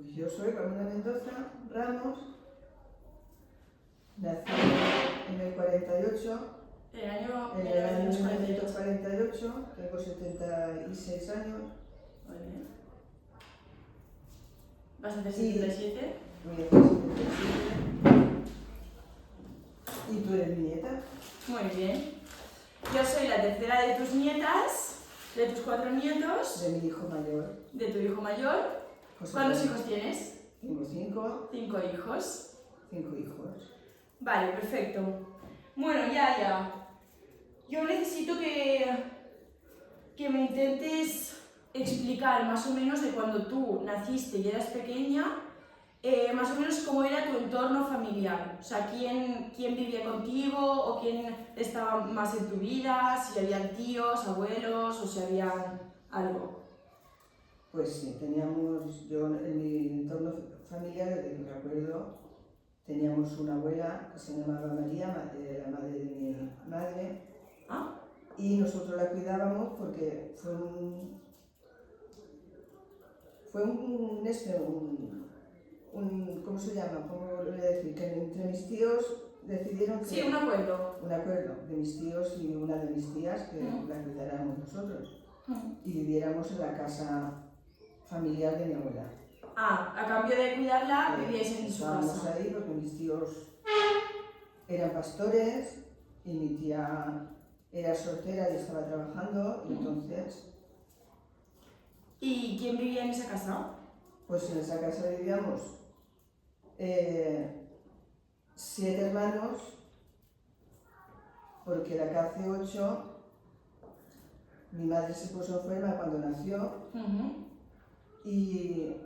Pues yo soy Ramona Mendoza Ramos, nací en el 48, El año en el año 1948. 1948, tengo 76 años. Muy bien. ¿Vas a hacer 77? Voy a hacer 77. ¿Y tú eres mi nieta? Muy bien. Yo soy la tercera de tus nietas, de tus 4 nietos, De mi hijo mayor. de tu hijo mayor. José ¿Cuántos Manuel. hijos tienes? Tengo 5 5 hijos. hijos. Vale, perfecto. Bueno, ya. Yo necesito que me intentes explicar más o menos de cuando tú naciste y eras pequeña, más o menos cómo era tu entorno familiar. O sea, quién vivía contigo o quién estaba más en tu vida, si habían tíos, abuelos o si había algo. Pues sí, yo en mi entorno familiar, desde que me acuerdo, teníamos una abuela que se llamaba María, la madre de mi madre, ¿Ah? y nosotros la cuidábamos porque ¿cómo se llama? ¿Cómo le voy a decir? Que entre mis tíos decidieron que... Sí, un acuerdo. Un acuerdo de mis tíos y una de mis tías que la cuidáramos nosotros y viviéramos en la casa familiar de mi abuela. Ah, a cambio de cuidarla, vivíais en su Estábamos casa. ahí porque mis tíos eran pastores y mi tía era soltera y estaba trabajando, y entonces, ¿Y quién vivía en esa casa? pues en esa casa vivíamos 7 hermanos, porque la que hace 8, mi madre se puso enferma cuando nació y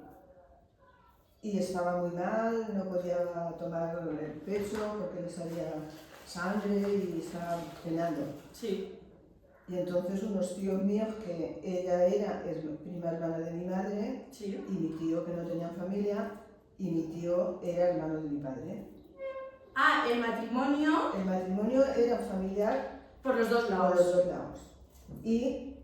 estaba muy mal, no podía tomar el pecho porque le salía sangre y estaba penando. Sí. Y entonces unos tíos míos, que ella es prima hermana de mi madre, Sí. y mi tío, que no tenía familia, y mi tío era hermano de mi padre. Ah, el matrimonio El matrimonio era familiar por los dos por lados. los dos lados. Y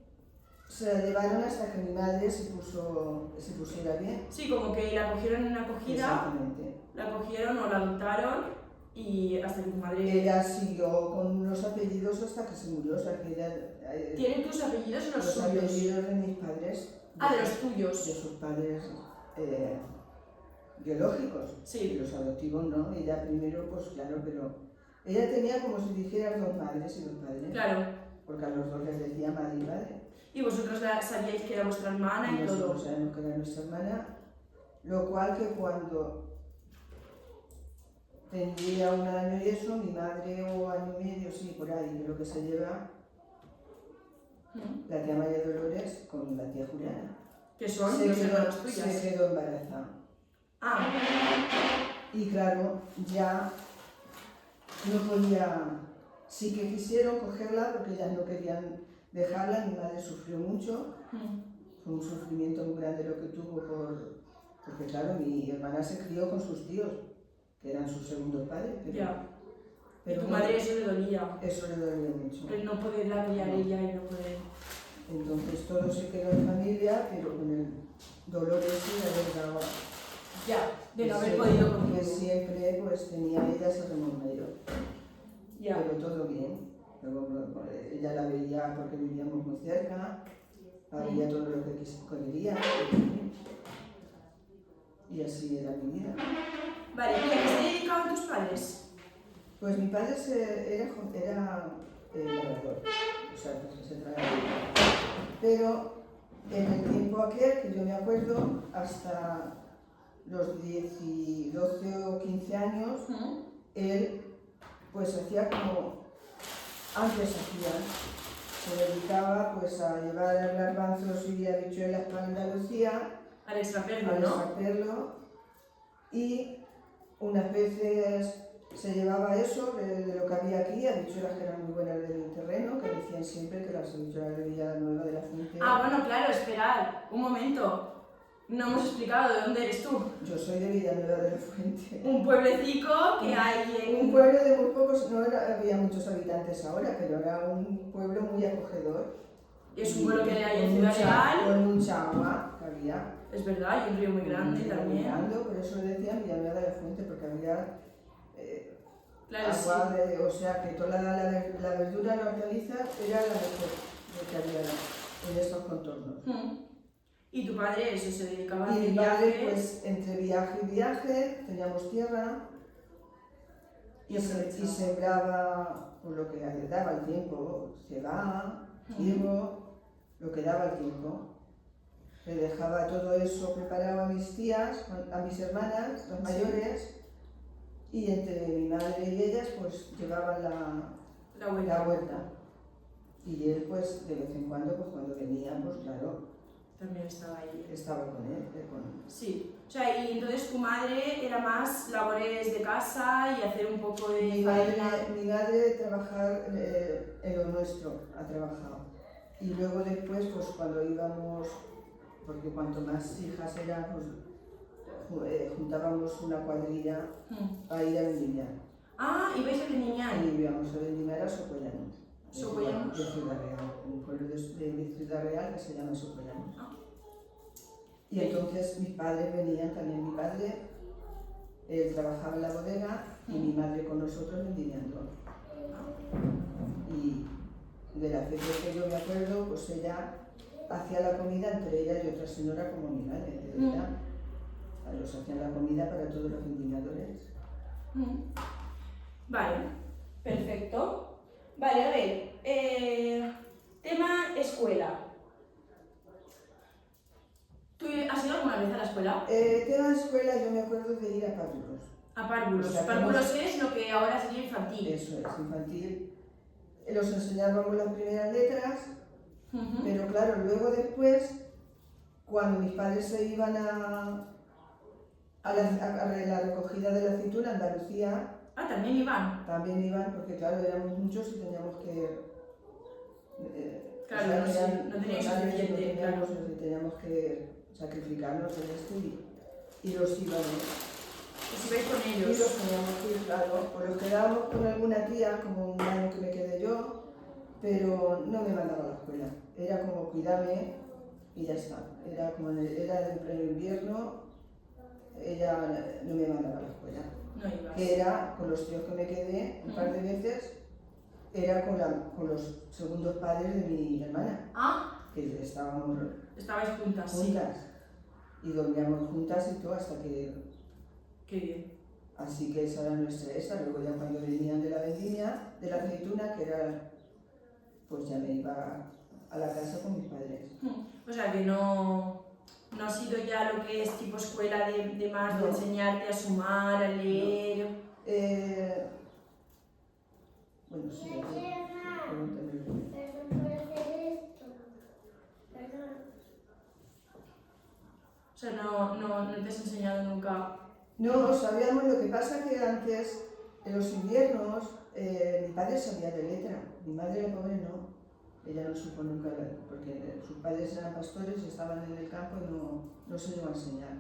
se la llevaron hasta que mi madre se pusiera bien. Sí, como que la cogieron en una acogida, Exactamente. la cogieron o la adoptaron y hasta que tu madre... Ella siguió con los apellidos hasta que se murió, o sea que ella... ¿Tienen tus apellidos o los los suyos? apellidos de mis padres. Ah, de los tuyos. De sus padres biológicos. Sí. Y los adoptivos no. Ella primero, pues claro, pero... Ella tenía como si dijera 2 madres y 2 padres. Claro. Porque a los 2 les decía madre y padre. Y vosotros sabíais que era vuestra hermana y todo. Nosotros sabemos que era nuestra hermana, lo cual que cuando tendría 1 año y eso, mi madre, o año y medio, sí, por ahí, de lo que se lleva, la tía María Dolores con la tía Juliana. Que son dos hermanas tuyas. Se quedó embarazada. Ah. Y claro, ya no podía, sí que quisieron cogerla porque ellas no querían dejarla. Mi madre sufrió mucho, fue un sufrimiento muy grande lo que tuvo porque claro, mi hermana se crió con sus tíos, que eran sus segundos padres. Pero tu madre eso le dolía. Eso le dolía mucho. El no poderla criar ella y no poder... Entonces todo se quedó en familia, pero con el dolor ese de haber dado... de no haber podido contigo. Que siempre pues tenía ella ese remedio. Pero todo bien. Luego ella la veía porque vivíamos muy cerca, había todo lo que quería, y así era mi vida. Vale, ¿y a qué se dedicaban tus padres? Pues mi padre era labrador, o sea, que se trabajaba. Pero en el tiempo aquel, que yo me acuerdo, hasta los 12 o 15 años, él pues hacía como antes hacían. Se dedicaba pues a llevar garbanzos y habichuelas para Andalucía, Al extraperlo, al ¿no? extraperlo, y unas veces se llevaba eso de lo que había aquí, habichuelas que eran muy buenas del terreno, que decían siempre que las habichuelas de Villanueva de la Fuente. Ah, bueno, claro, esperad, un momento. No hemos explicado de dónde eres tú. Yo soy de Villanueva de la Fuente. Un pueblecico que hay en... Un pueblo de muy pocos, había muchos habitantes ahora, pero era un pueblo muy acogedor. Es un pueblo que hay en Ciudad Real. Con mucha agua que había. Es verdad, y un río muy grande Muy también. grande, por eso le decían Villanueva de la Fuente, porque había Claro, agua, sí. o sea que toda la verdura, la hortaliza era la mejor que había en estos contornos. ¿Y tu padre eso se dedicaba a Y hacer mi padre, viajes? pues entre viaje y viaje, teníamos tierra y sembraba pues, lo que daba el tiempo, cebada, trigo, lo que daba el tiempo. Le dejaba todo eso preparado a mis tías, a mis hermanas, las mayores, y entre mi madre y ellas pues llevaban la huerta. Y él pues de vez en cuando, pues cuando venía, pues claro, También estaba ahí. estaba con él. Sí. O sea, y entonces tu madre era más labores de casa y hacer un poco de Mi faena. madre trabajar en lo nuestro, ha trabajado. Y luego después, pues cuando íbamos, porque cuanto más hijas eran, pues juntábamos una cuadrilla a ir a vendimiar. Ah, ibais a vendimiar. Y íbamos a vendimiar a Socollano. ¿Socollano? De Ciudad Real, un pueblo de Ciudad Real que se llama Socollano. Y entonces mis padres venían también, mi padre él trabajaba en la bodega y mi madre con nosotros vendimiando. Y de la fecha que yo me acuerdo, pues ella hacía la comida entre ella y otra señora como mi madre, de verdad. Los hacían la comida para todos los vendimiadores. Vale, perfecto. Vale, a ver, tema escuela. ¿Tú has ido alguna vez a la escuela? Tema escuela, yo me acuerdo de ir a párvulos. A párvulos. O sea, Párvulos es lo que ahora sería infantil. Eso es, infantil. Los enseñábamos las primeras letras, pero claro, luego después, cuando mis padres se iban a la recogida de la aceituna en Andalucía. Ah, también iban. También iban, porque claro, éramos muchos y teníamos que... claro, no teníamos suficiente, claro. Teníamos que sacrificarnos en esto y los íbamos. Pues ibais con Y ellos. los teníamos que ir, claro, pues los quedábamos con alguna tía, como un año que me quedé yo, pero no me mandaba a la escuela. Era como cuidarme y ya está. Era como era en pleno invierno, ella no me mandaba a la escuela. No ibas. Que era con los tíos que me quedé un par de veces, era con los segundos padres de mi hermana. Ah. Que Estabais juntas, juntas. Y dormíamos juntas y todo hasta que... Qué bien. Así que esa era nuestra esa. Luego ya cuando venían de la vendimia, de la aceituna, que era... Pues ya me iba a la casa con mis padres. O sea que no ha sido ya lo que es tipo escuela de más, de enseñarte a sumar, a leer. Bueno, sí, O sea, no te has enseñado nunca. No, sabíamos, lo que pasa que antes, en los inviernos, mi padre sabía de letra, mi madre la pobre no, ella no supo nunca, porque sus padres eran pastores y estaban en el campo y no se llegó a enseñar.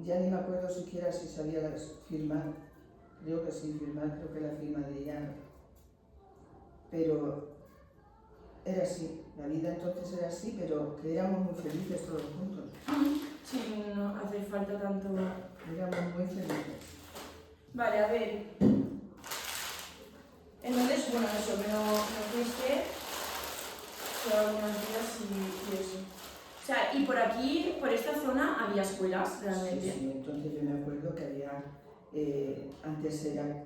Ya ni me acuerdo siquiera si sabía firmar, creo que sí, creo que la firma de ella, pero era así, la vida entonces era así, pero que éramos muy felices todos juntos. Sí, no hace falta tanto. Éramos muy felices. Vale, a ver. Entonces, bueno, eso, me fuiste por algunos días y eso. O sea, y por aquí, por esta zona, había escuelas realmente. Sí, entonces yo me acuerdo que había, antes era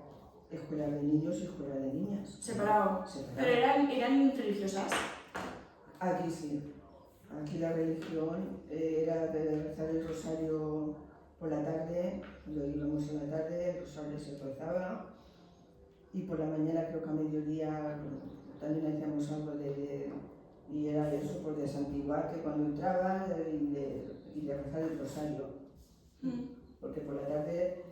escuela de niños y escuela de niñas. Separado. Pero eran religiosas. Aquí sí. Aquí la religión era de rezar el rosario por la tarde, cuando íbamos en la tarde, el rosario se rezaba, y por la mañana creo que a mediodía también hacíamos algo y era de eso, pues de santiguar, que cuando entraba y de rezar el rosario. Porque por la tarde,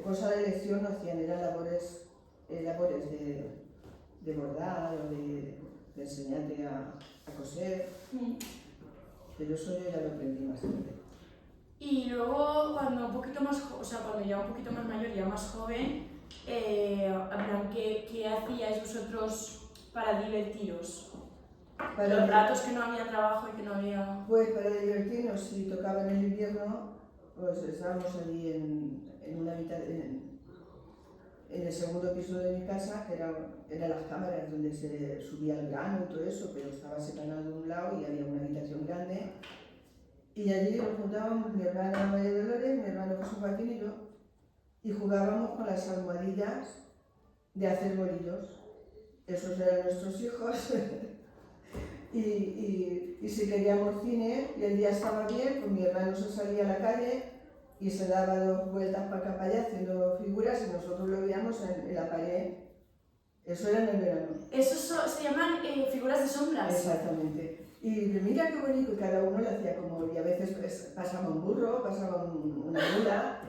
cosa de elección no hacían, eran labores de bordar o de enseñarte a coser. Pero eso yo ya lo aprendí más tarde. Y luego, cuando un poquito más, o sea, cuando ya un poquito más mayor, ya más joven, ¿qué hacíais vosotros para divertiros? Los ratos que no había trabajo y que no había... Pues para divertirnos, si tocaba en el invierno, pues estábamos allí en una habitación, en el segundo piso de mi casa, que eran las cámaras donde se subía el grano y todo eso, pero estaba separado de un lado y había una habitación grande. Y allí nos juntábamos mi hermana María Dolores, mi hermano Jesús Joaquín y yo, y jugábamos con las almohadillas de hacer bolillos. Esos eran nuestros hijos. y si queríamos cine y el día estaba bien, pues mi hermano se salía a la calle y se daba 2 vueltas para acá para allá haciendo figuras y nosotros lo veíamos en la pared. Eso era en el verano. Esos se llaman figuras de sombras. Exactamente. Y mira qué bonito, y cada uno lo hacía como, y a veces pues, pasaba un burro, pasaba una mula,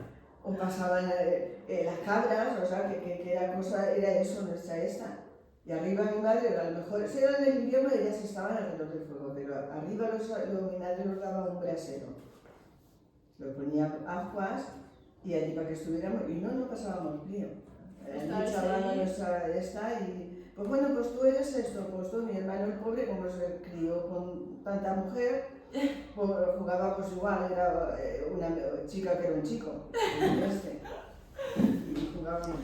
o pasaban las cabras, o sea, que era eso, nuestra esta. Y arriba mi madre, a lo mejor, si era en el invierno, ellas estaban alrededor del fuego, pero arriba mi madre nos daba un brasero. Lo ponía aguas y allí para que estuviéramos, y no pasábamos frío. Allí charlando nuestra esta y... Pues bueno, pues tú eres esto, pues tú, mi hermano el pobre, como se crió con tanta mujer, pues jugaba pues igual, era una chica que era un chico, y jugábamos.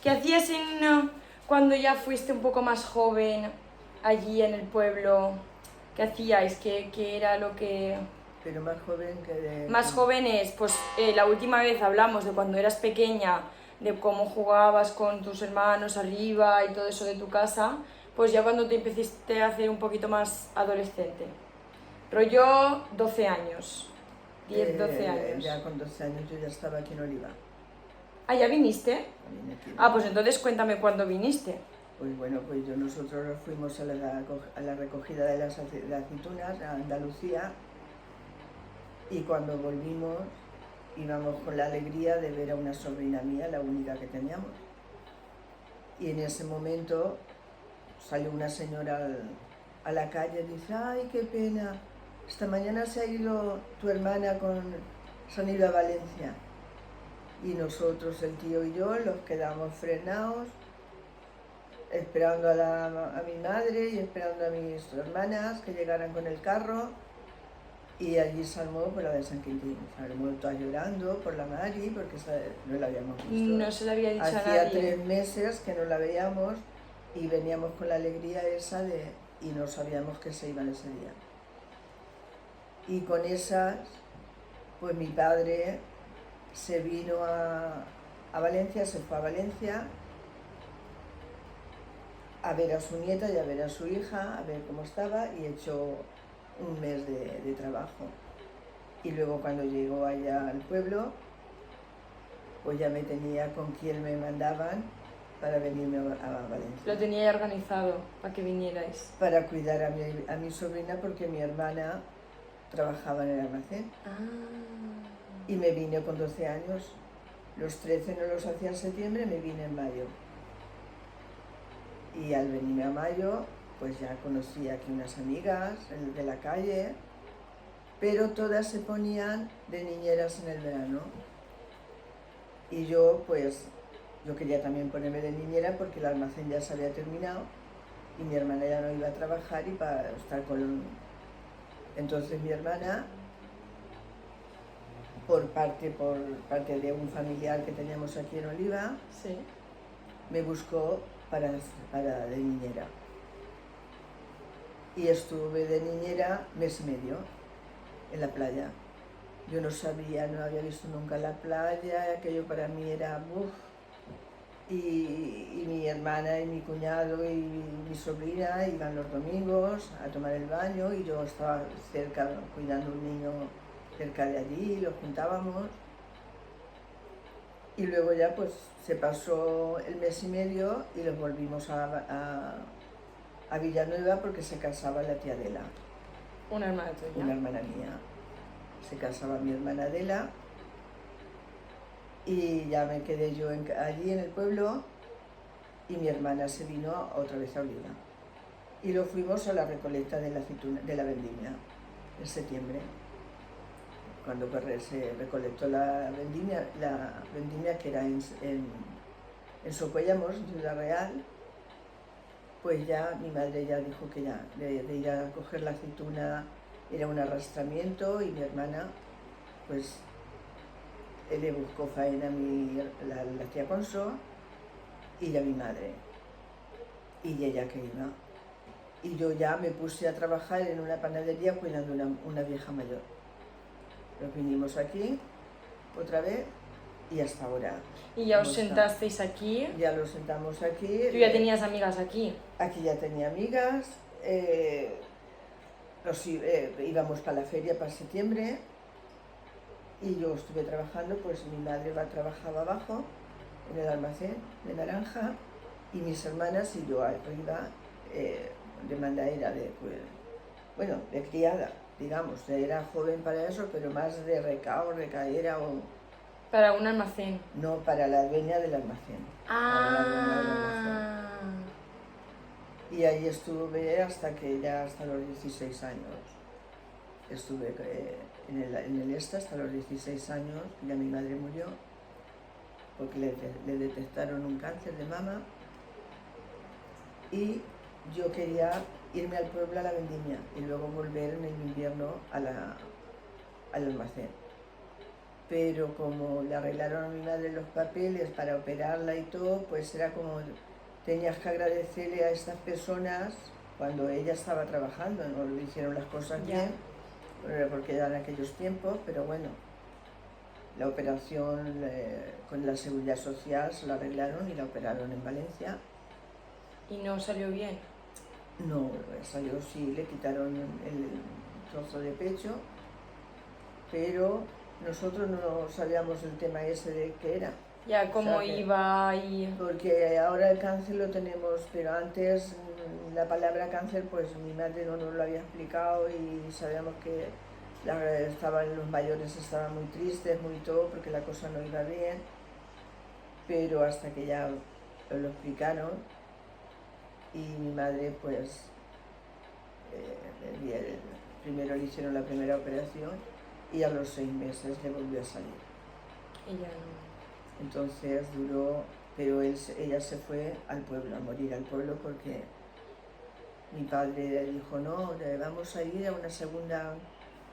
¿Qué hacías cuando ya fuiste un poco más joven, allí en el pueblo? ¿Qué hacíais? ¿Qué era lo que...? Pero más joven que de... Más jóvenes, pues la última vez hablamos de cuando eras pequeña, de cómo jugabas con tus hermanos arriba y todo eso de tu casa, pues ya cuando te empezaste a hacer un poquito más adolescente. Rollo 12 años, 10, 12 años. Ya con 12 años yo ya estaba aquí en Oliva. ¿Ah, ya viniste? Vine aquí. Ah, pues entonces cuéntame cuándo viniste. Pues bueno, pues nosotros fuimos a la recogida de las aceitunas a Andalucía y cuando volvimos íbamos con la alegría de ver a una sobrina mía, la única que teníamos. Y en ese momento salió una señora a la calle y dice, ay, qué pena, esta mañana se ha ido tu hermana se han ido a Valencia. Y nosotros, el tío y yo, los quedamos frenados, esperando a mi madre y esperando a mis hermanas que llegaran con el carro. Y allí se armó por la de San Quintín. Se armó toda llorando por la Mari, porque no la habíamos visto. No se le había dicho a nadie. Hacía 3 meses que no la veíamos y veníamos con la alegría esa y no sabíamos que se iban ese día. Y con esas, pues mi padre se vino a Valencia, se fue a Valencia a ver a su nieta y a ver a su hija, a ver cómo estaba y echó un mes de trabajo. Y luego cuando llegó allá al pueblo, pues ya me tenía con quien me mandaban para venirme a Valencia. Lo tenía ya organizado para que vinierais. Para cuidar a mi sobrina porque mi hermana trabajaba en el almacén. Y me vine con 12 años. Los 13 no los hacía en septiembre, me vine en mayo. Y al venirme a mayo, pues ya conocí aquí unas amigas de la calle, pero todas se ponían de niñeras en el verano. Y yo, pues, yo quería también ponerme de niñera porque el almacén ya se había terminado y mi hermana ya no iba a trabajar y para estar con... Entonces mi hermana, por parte de un familiar que teníamos aquí en Oliva, sí, me buscó para de niñera. Y estuve de niñera mes y medio en la playa. Yo no sabía, no había visto nunca la playa, aquello para mí era ¡buf! Y mi hermana y mi cuñado y mi sobrina iban los domingos a tomar el baño y yo estaba cerca cuidando a un niño cerca de allí, los juntábamos. Y luego ya pues se pasó el mes y medio y los volvimos a Villanueva porque se casaba la tía Adela. Una hermana tuya. Una hermana mía. Se casaba mi hermana Adela y ya me quedé yo allí en el pueblo y mi hermana se vino otra vez a Oliva. Y lo fuimos a la recolecta de la vendimia en septiembre. Cuando se recolectó la vendimia que era en Socuellamos, Ciudad Real, pues ya mi madre ya dijo que ya, de ir a coger la aceituna era un arrastramiento, y mi hermana, pues, él le buscó faena a la tía Conso y a mi madre, y ella que iba. Y yo ya me puse a trabajar en una panadería cuidando una vieja mayor. Nos vinimos aquí otra vez y hasta ahora. Y ya os hemos estado. sentasteis aquí. Ya lo sentamos aquí. Tú ya tenías amigas aquí. Aquí ya tenía amigas. Íbamos para la feria para septiembre. Y yo estuve trabajando, pues mi madre trabajaba abajo, en el almacén de naranja, y mis hermanas y yo arriba, de mandaera, de criada, digamos. Era joven para eso, pero más de recaera o... Para un almacén. No, para la dueña del almacén. Para la dueña del almacén. Y ahí estuve hasta los 16 años. Estuve en el hasta los 16 años, ya mi madre murió, porque le detectaron un cáncer de mama, y yo quería irme al pueblo a la vendimia y luego volver en el invierno al almacén. Pero como le arreglaron a mi madre los papeles para operarla y todo, pues era como tenías que agradecerle a estas personas cuando ella estaba trabajando, no le hicieron las cosas bien, porque eran aquellos tiempos, pero bueno, la operación con la seguridad social se la arreglaron y la operaron en Valencia. ¿Y no salió bien? No, salió, sí, le quitaron el trozo de pecho, pero nosotros no sabíamos el tema ese de qué era. Ya, cómo iba y... Porque ahora el cáncer lo tenemos, pero antes la palabra cáncer, pues mi madre no nos lo había explicado, y sabíamos que los mayores estaban muy tristes, muy todo, porque la cosa no iba bien, pero hasta que ya lo explicaron, y mi madre, pues, primero le hicieron la primera operación y a los 6 meses le volvió a salir. Y ya no. Entonces duró, pero ella se fue al pueblo, a morir al pueblo, porque mi padre dijo, no, vamos a ir a una segunda,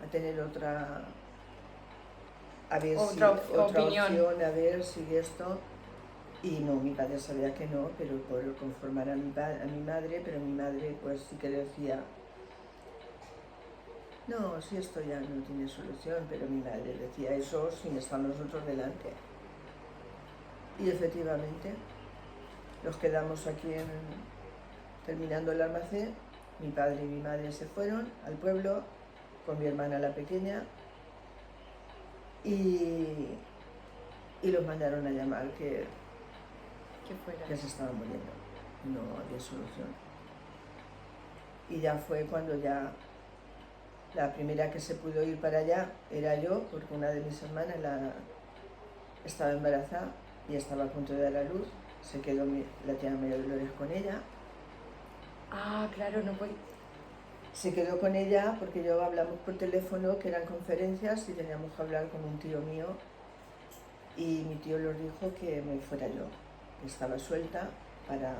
a tener otra opción, a ver si esto. Y no, mi padre sabía que no, pero por conformar a mi madre, pero mi madre pues sí que decía, no, si esto ya no tiene solución, pero mi madre decía eso sin estar nosotros delante. Y efectivamente, nos quedamos aquí terminando el almacén. Mi padre y mi madre se fueron al pueblo con mi hermana la pequeña, y los mandaron a llamar que se estaban muriendo, no había solución. Y ya fue cuando ya la primera que se pudo ir para allá era yo, porque una de mis hermanas estaba embarazada y estaba a punto de dar a luz. Se quedó la tía María Dolores con ella. Ah, claro, no puede... Se quedó con ella porque yo hablamos por teléfono, que eran conferencias, y teníamos que hablar con un tío mío, y mi tío nos dijo que me fuera yo, que estaba suelta para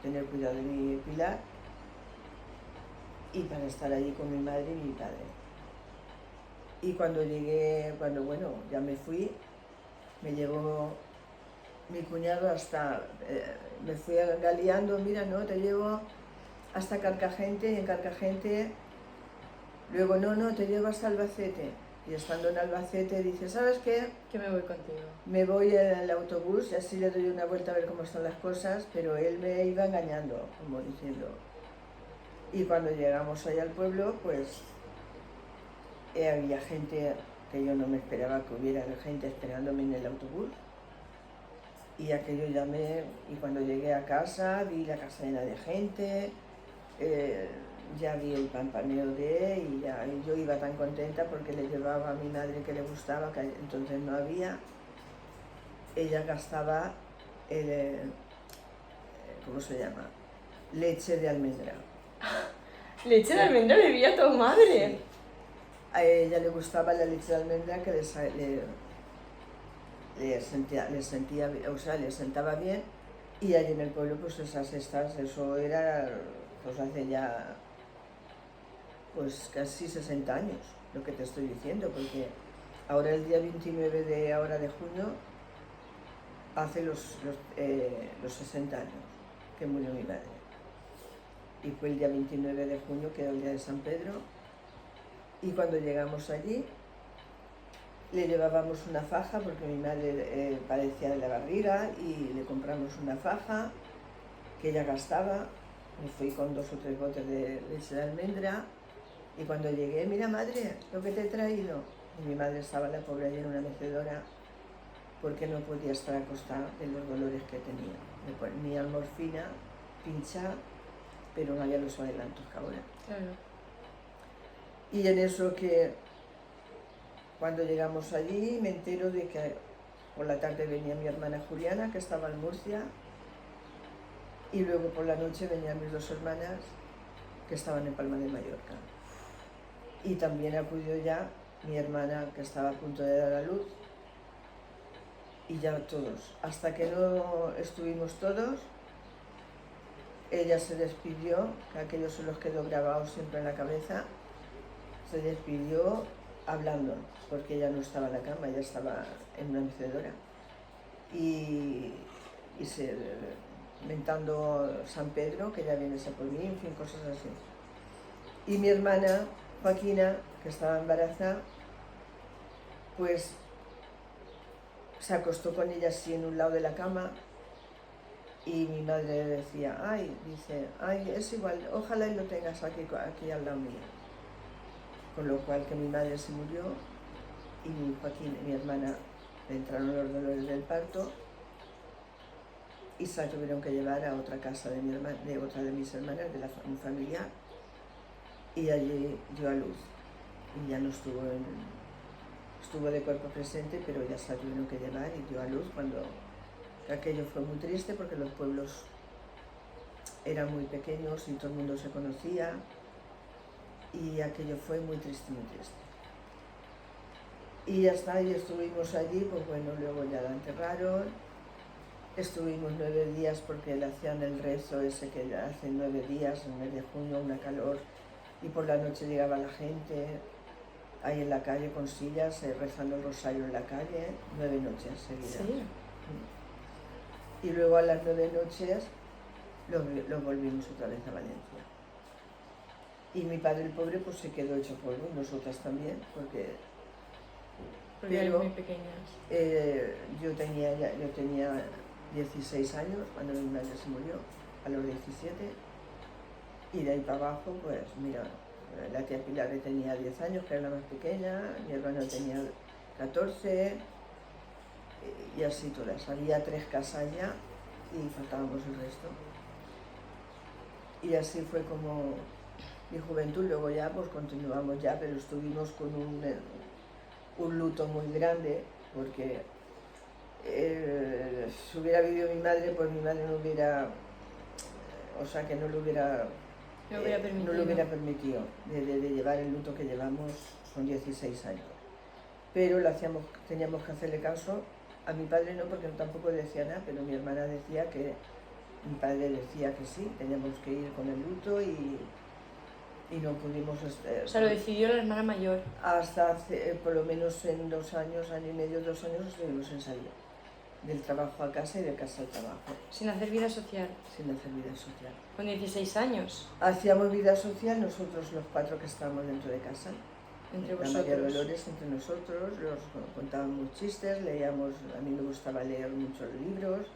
tener cuidado de mi Pilar y para estar allí con mi madre y mi padre. Y cuando ya me fui, me llevó mi cuñado me fui galeando, mira, no, te llevo hasta Carcagente, y en Carcagente, luego no, te llevo hasta Albacete. Y estando en Albacete dice, ¿sabes qué? Que me voy contigo. Me voy en el autobús y así le doy una vuelta a ver cómo están las cosas, pero él me iba engañando, como diciendo. Y cuando llegamos allá al pueblo, pues había gente que yo no me esperaba que hubiera gente esperándome en el autobús. Y aquello y cuando llegué a casa, vi la casa llena de gente, ya vi el pampaneo y yo iba tan contenta porque le llevaba a mi madre que le gustaba, que entonces no había. Ella gastaba ¿cómo se llama? Leche de almendra. ¿Leche de almendra bebía tu madre? Sí. A ella le gustaba la leche de almendra, que le sentaba bien, Y allí en el pueblo, pues esas estas, eso era, pues hace ya, pues casi 60 años, lo que te estoy diciendo, porque ahora el día 29 de ahora de junio hace los 60 años que murió mi madre. Y fue el día 29 de junio, que era el día de San Pedro, y cuando llegamos allí le llevábamos una faja porque mi madre padecía de la barriga y le compramos una faja que ella gastaba. Me fui con 2 o 3 botes de leche de almendra y cuando llegué, mira madre, lo que te he traído. Y mi madre estaba la pobre allí en una mecedora porque no podía estar acostada de los dolores que tenía. Me ponía morfina, pincha, pero no había los adelantos que ahora. Claro. Y en eso que cuando llegamos allí me entero de que por la tarde venía mi hermana Juliana, que estaba en Murcia, y luego por la noche venían mis 2 hermanas, que estaban en Palma de Mallorca. Y también acudió ya mi hermana, que estaba a punto de dar a luz, y ya todos. Hasta que no estuvimos todos, ella se despidió, que aquello se los quedó grabado siempre en la cabeza, se despidió hablando, porque ella no estaba en la cama, ella estaba en una mecedora. Y mentando San Pedro, que ya vienes a por mí, en fin, cosas así. Y mi hermana Joaquina, que estaba embarazada, pues se acostó con ella así en un lado de la cama y mi madre le decía, ay, dice, ay, es igual, ojalá y lo tengas aquí al lado mío. Con lo cual que mi madre se murió y mi hermana, le entraron los dolores del parto y se la tuvieron que llevar a otra casa de otra de mis hermanas, de mi familia, y allí dio a luz. Y ya no estuvo de cuerpo presente, pero ya se la tuvieron que llevar y dio a luz cuando aquello fue muy triste porque los pueblos eran muy pequeños y todo el mundo se conocía y aquello fue muy triste, muy triste. Y ya está, y estuvimos allí, pues bueno, luego ya la enterraron, estuvimos 9 días porque le hacían el rezo ese que hace 9 días, en el mes de junio, una calor, y por la noche llegaba la gente ahí en la calle con sillas, rezando el rosario en la calle, 9 noches seguidas. Sí. Y luego a las 9 noches lo volvimos otra vez a Valencia. Y mi padre, el pobre, pues se quedó hecho polvo, nosotras también, porque eran muy pequeñas. Yo tenía 16 años cuando mi madre se murió, a los 17, y de ahí para abajo, pues mira, la tía Pilar tenía 10 años, que era la más pequeña, mi hermano tenía 14, y así todas. Había 3 casas ya y faltábamos el resto. Y así fue como mi juventud. Luego ya pues continuamos ya, pero estuvimos con un luto muy grande, porque si hubiera vivido mi madre, pues mi madre no hubiera, o sea que no lo hubiera permitido de llevar el luto que llevamos, son 16 años. Pero teníamos que hacerle caso. A mi padre no, porque tampoco decía nada, pero mi hermana decía que, mi padre decía que sí, teníamos que ir con el luto y no pudimos... O sea, lo decidió la hermana mayor. Hasta hace, por lo menos en 2 años, año y medio, 2 años, estuvimos en salir. Del trabajo a casa y de casa al trabajo. Sin hacer vida social. Sin hacer vida social. Con 16 años. Hacíamos vida social nosotros los 4 que estábamos dentro de casa. Entre la vosotros. María Dolores entre nosotros, contábamos chistes, leíamos, a mí me gustaba leer muchos libros,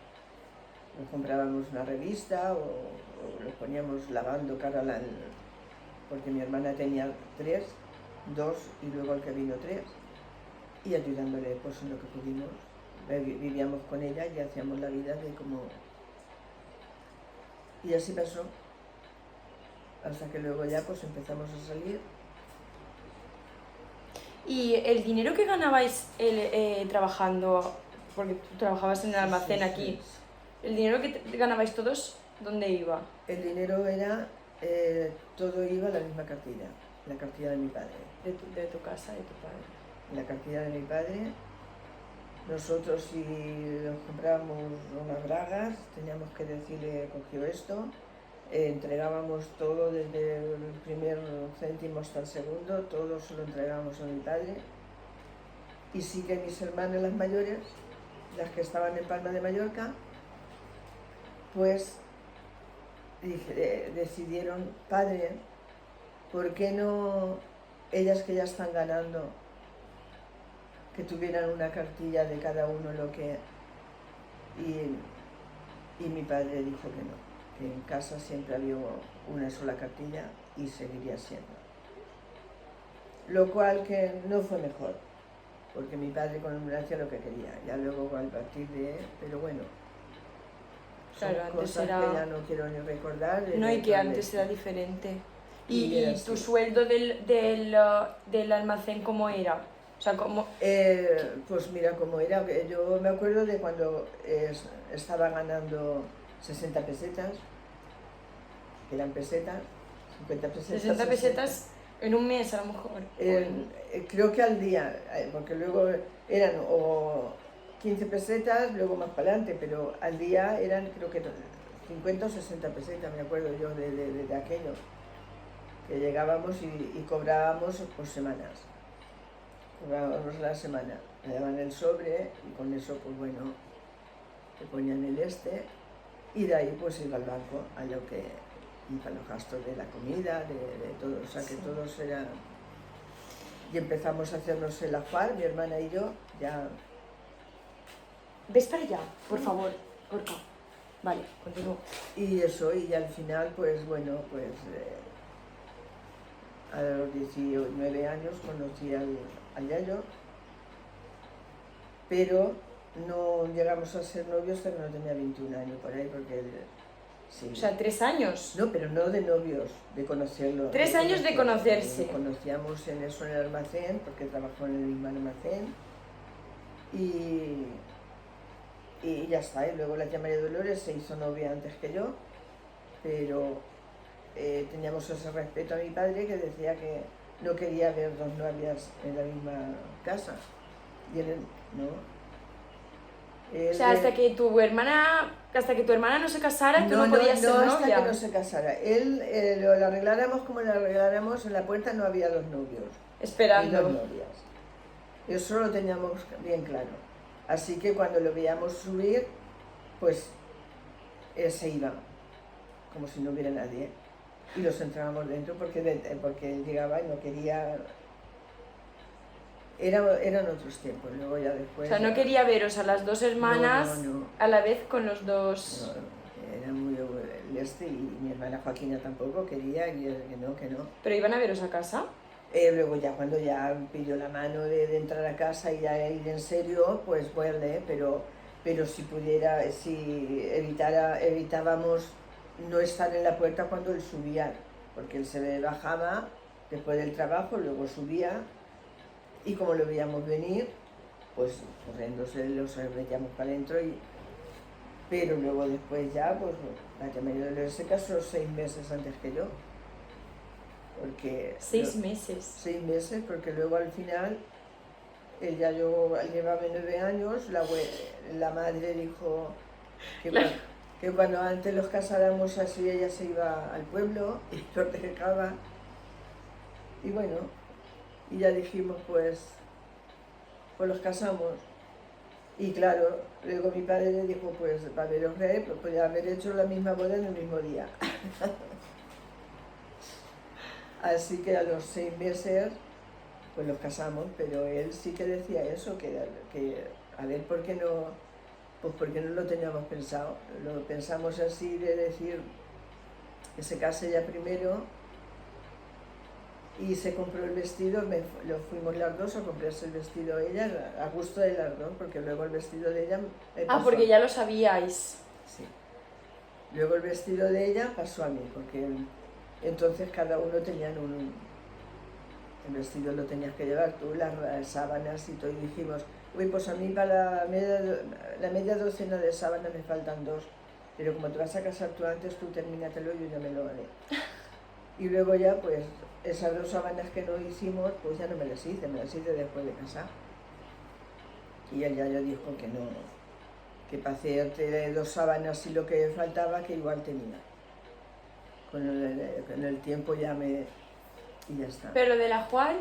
nos comprábamos una revista o lo poníamos lavando cara porque mi hermana tenía 3, 2 y luego el que vino 3, y ayudándole pues en lo que pudimos. Vivíamos con ella y hacíamos la vida de como... Y así pasó, hasta que luego ya pues empezamos a salir. ¿Y el dinero que ganabais trabajando, porque tú trabajabas en el almacén aquí, el dinero que ganabais todos, dónde iba? El dinero era, todo iba a la misma cartilla, la cartilla de mi padre. De tu casa, de tu padre. La cartilla de mi padre nosotros si nos comprábamos unas bragas, teníamos que decirle, cogió esto, entregábamos todo desde el primer céntimo hasta el segundo, todo se lo entregábamos a mi padre. Y sí que mis hermanas, las mayores, las que estaban en Palma de Mallorca, pues decidieron, padre, ¿por qué no ellas que ya están ganando, que tuvieran una cartilla de cada uno lo que... Y mi padre dijo que no, que en casa siempre había una sola cartilla y seguiría siendo. Lo cual que no fue mejor, porque mi padre hacía lo que quería, ya luego al partir de... Pero bueno, son Claro, antes cosas era... que ya no quiero ni recordar. No, y que antes era diferente. Y era ¿Y tu así. sueldo del almacén cómo era? O sea, ¿cómo...? Pues mira cómo era, yo me acuerdo de cuando estaba ganando 60 pesetas, que eran pesetas, 50 pesetas. 60 pesetas en un mes a lo mejor. Creo que al día, porque luego eran o 15 pesetas, luego más para adelante, pero al día eran creo que 50 o 60 pesetas, me acuerdo yo de aquello, que llegábamos y cobrábamos por semanas. Cobrábamos la semana, me daban el sobre y con eso pues bueno, te ponían el y de ahí pues iba al banco a lo que, y para los gastos de la comida, de todo, o sea que Sí. todos eran... Y empezamos a hacernos el afar, mi hermana y yo, ya... ¿Ves para allá? Por favor, porfa. Vale, continúo. Y eso, y al final pues bueno, pues... a los 19 años conocí al Yayo, pero no llegamos a ser novios hasta que no tenía 21 años por ahí, porque sí. O sea, 3 años. No, pero no de novios, de conocerlo. 3 años de conocerse. Nos conocíamos en eso en el almacén, porque trabajó en el mismo almacén. Y ya está, y luego la tía María Dolores se hizo novia antes que yo, pero teníamos ese respeto a mi padre que decía que no quería ver dos novias en la misma casa. Y él, no. O sea, hasta que tu hermana no se casara, tú no podías ser novia. Hasta que no se casara. Él lo arregláramos como lo arregláramos, en la puerta no había dos novios. Esperando. Ni dos novias. Eso lo teníamos bien claro. Así que cuando lo veíamos subir, pues él se iba, como si no hubiera nadie. Y los entrábamos dentro porque él llegaba y no quería... Eran otros tiempos, luego ya después... O sea, no quería veros a las dos hermanas No. a la vez con los dos... No, era muy y mi hermana Joaquina tampoco quería, y él que no. ¿Pero iban a veros a casa? Luego ya cuando ya pidió la mano de entrar a casa y ya ir en serio, pues bueno, pero si pudiera, si evitábamos no estar en la puerta cuando él subía, porque él se bajaba después del trabajo, luego subía, y como lo veíamos venir, pues corriendo los metíamos para adentro, pero luego después ya, pues la tía María Dolores se casó 6 meses antes que yo. Porque 6 meses. 6 meses, porque luego al final, ella llevaba 9 años, la madre dijo que cuando antes los casáramos así, ella se iba al pueblo y los dejaba. Y bueno, y ya dijimos pues los casamos. Y claro, luego mi padre le dijo, pues para veros rey, pues podía haber hecho la misma boda en el mismo día. Así que a los 6 meses pues los casamos, pero él sí que decía eso, que a ver por qué no, pues porque no lo teníamos pensado. Lo pensamos así de decir que se case ella primero y se compró el vestido, lo fuimos las dos a comprarse el vestido ella, a gusto de las dos, porque luego el vestido de ella me pasó. Ah, porque ya lo sabíais. Sí. Luego el vestido de ella pasó a mí, porque entonces cada uno tenían el vestido lo tenías que llevar tú, las sábanas y todo, y dijimos, uy, pues a mí para la media docena de sábanas me faltan 2, pero como te vas a casar tú antes, tú termínatelo y yo ya me lo haré. Y luego ya, pues, esas 2 sábanas que no hicimos, pues ya no me las hice después de casar. Y el yayo dijo que no, que para hacerte 2 sábanas y lo que faltaba, que igual tenía. Con el tiempo ya me... y ya está. Pero de la Juan,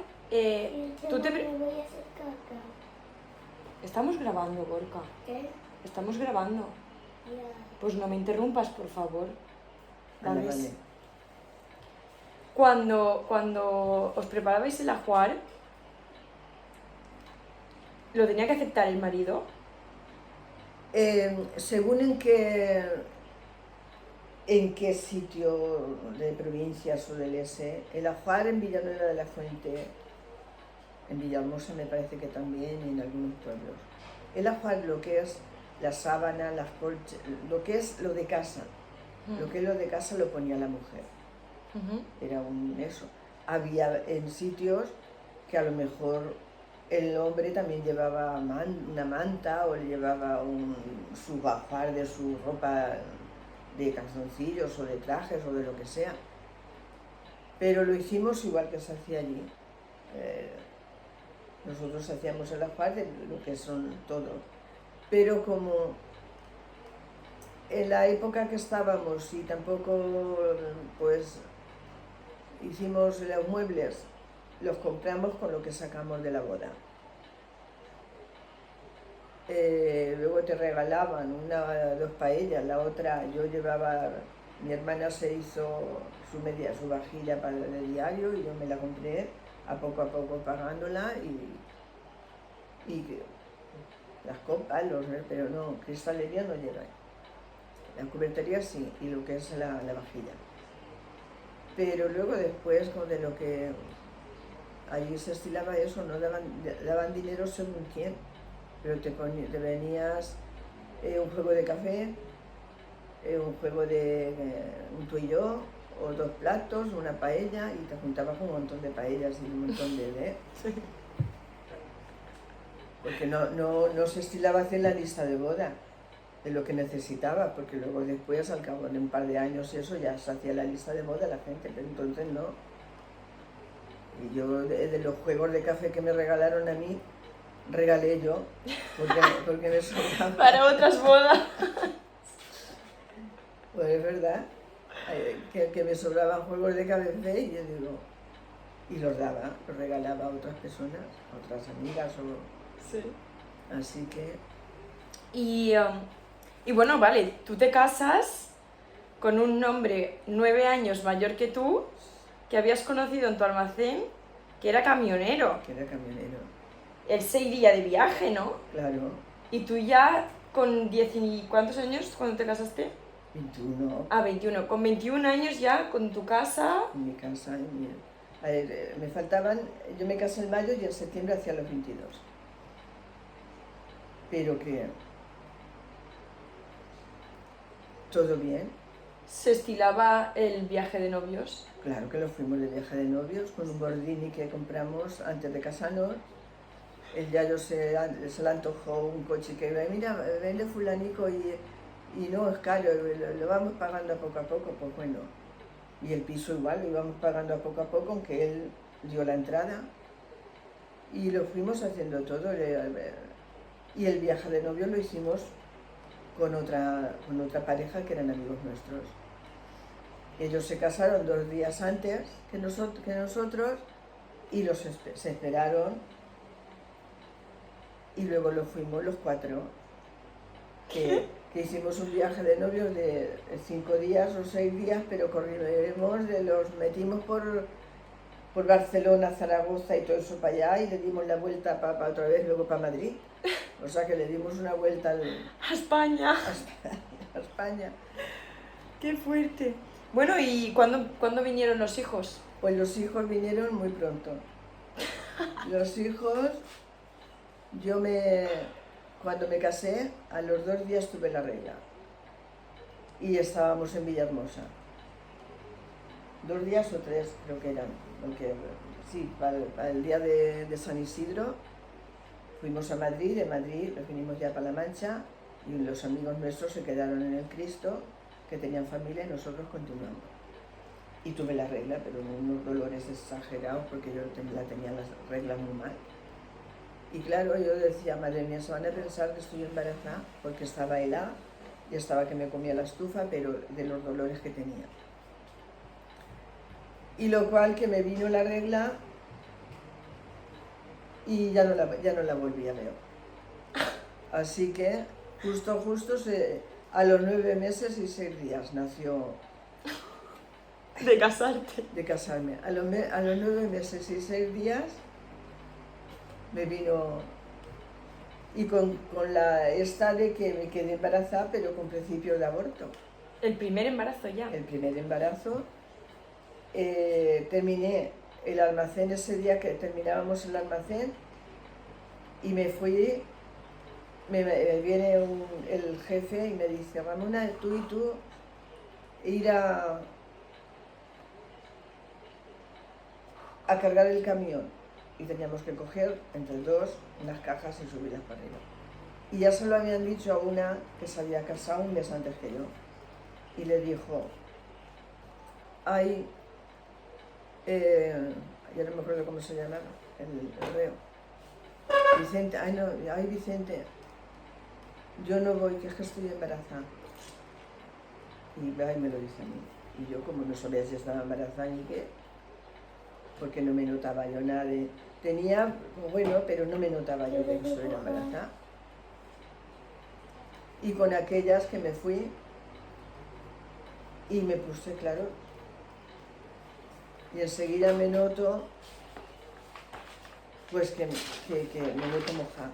tú te... Me voy a hacer caca. Estamos grabando, Gorka. ¿Qué? Estamos grabando. Ya. Pues no me interrumpas, por favor. Vale, ¿Vale? vale. Cuando os preparabais el ajuar, ¿lo tenía que aceptar el marido? Según en qué sitio de provincias o del S, el ajuar en Villanueva de la Fuente, en Villahermosa me parece que también, y en algunos pueblos. El ajuar, lo que es la sábana, las colchas, lo que es lo de casa, lo que es lo de casa lo ponía la mujer. Era eso. Había en sitios que a lo mejor el hombre también llevaba una manta o le llevaba su ajuar de su ropa de calzoncillos o de trajes o de lo que sea. Pero lo hicimos igual que se hacía allí. Nosotros hacíamos el ajuar de lo que son todos. Pero como en la época que estábamos y tampoco pues hicimos los muebles, los compramos con lo que sacamos de la boda. Luego te regalaban 2 paellas, la otra yo llevaba, mi hermana se hizo su vajilla para el diario y yo me la compré a poco pagándola y las copas, pero no, cristalería no lleva. La cubertería sí, y lo que es la vajilla. Pero luego después, con de lo que allí se estilaba eso, no daban dinero según quién, pero te venías un juego de café, un juego de un tú y yo, o 2 platos, una paella, y te juntabas con un montón de paellas y un montón de... Sí. Porque no se estilaba hacer la lista de boda de lo que necesitaba, porque luego después, al cabo de un par de años y eso, ya se hacía la lista de boda la gente, pero entonces no. Y yo de los juegos de café que me regalaron a mí, regalé yo, porque me sobraba. Para otras bodas. Pues es verdad, que me sobraban juegos de café y yo digo, y los regalaba a otras personas, a otras amigas Sí. así que... Y bueno, vale, tú te casas con un hombre 9 años mayor que tú, que habías conocido en tu almacén, que era camionero. Que era camionero, Él se iría de viaje, ¿no? claro, Y tú ya con 10 y... ¿Cuántos años cuando te casaste? 21, Ah, 21. Con 21 años ya con tu casa... en mi casa. A ver, me faltaban, yo me casé en mayo y en septiembre hacía los 22. Pero que todo bien, Se estilaba el viaje de novios. claro que lo fuimos de viaje de novios con un Bordini que compramos antes de casarnos. El yayo se le antojó un coche que mira, vende fulanico y no es caro, lo vamos pagando a poco, pues bueno. Y el piso igual, lo íbamos pagando a poco, aunque él dio la entrada. Y lo fuimos haciendo todo. Y el viaje de novio lo hicimos con otra pareja que eran amigos nuestros. Ellos se casaron 2 días antes que nosotros y se esperaron y luego lo fuimos los 4. Que hicimos un viaje de novios de 5 días o 6 días, pero los metimos por Barcelona, Zaragoza y todo eso para allá y le dimos la vuelta para otra vez, luego para Madrid. O sea que le dimos una vuelta A España. a España. ¡Qué fuerte! Bueno, ¿y cuándo vinieron los hijos? Pues los hijos vinieron muy pronto. Los hijos, cuando me casé, a los 2 días tuve la regla. Y estábamos en Villahermosa. 2 días o 3 creo que eran. Porque, sí, para el día de San Isidro fuimos a Madrid, de Madrid nos vinimos ya para La Mancha y los amigos nuestros se quedaron en el Cristo, que tenían familia, y nosotros continuamos. Y tuve la regla, pero unos dolores exagerados porque yo tenía las reglas muy mal. Y claro, yo decía, madre mía, se van a pensar que estoy embarazada, porque estaba helada y estaba que me comía la estufa, pero de los dolores que tenía. Y lo cual que me vino la regla y ya no la volví a ver. Así que justo a los 9 meses y 6 días nació De casarte. de casarme. A los 9 meses y 6 días me vino, y con la esta de que me quedé embarazada, pero con principio de aborto. El primer embarazo ya. El primer embarazo, terminé el almacén ese día que terminábamos el almacén y me fui, me viene el jefe y me dice, Ramona, tú y tú ir a cargar el camión. Y teníamos que coger entre dos unas cajas y subirlas para arriba. Y ya se lo habían dicho a una que se había casado un mes antes que yo. Y le dijo, ay, ya no me acuerdo cómo se llamaba, el reo. Vicente, ay Vicente, yo no voy, que es que estoy embarazada. Y va y me lo dice a mí. Y yo, como no sabía si estaba embarazada ni qué, porque no me notaba yo nada de... Tenía, bueno, pero no me notaba yo que estuviera embarazada. Y con aquellas que me fui y me puse, claro, y enseguida me noto, pues que me noto mojada.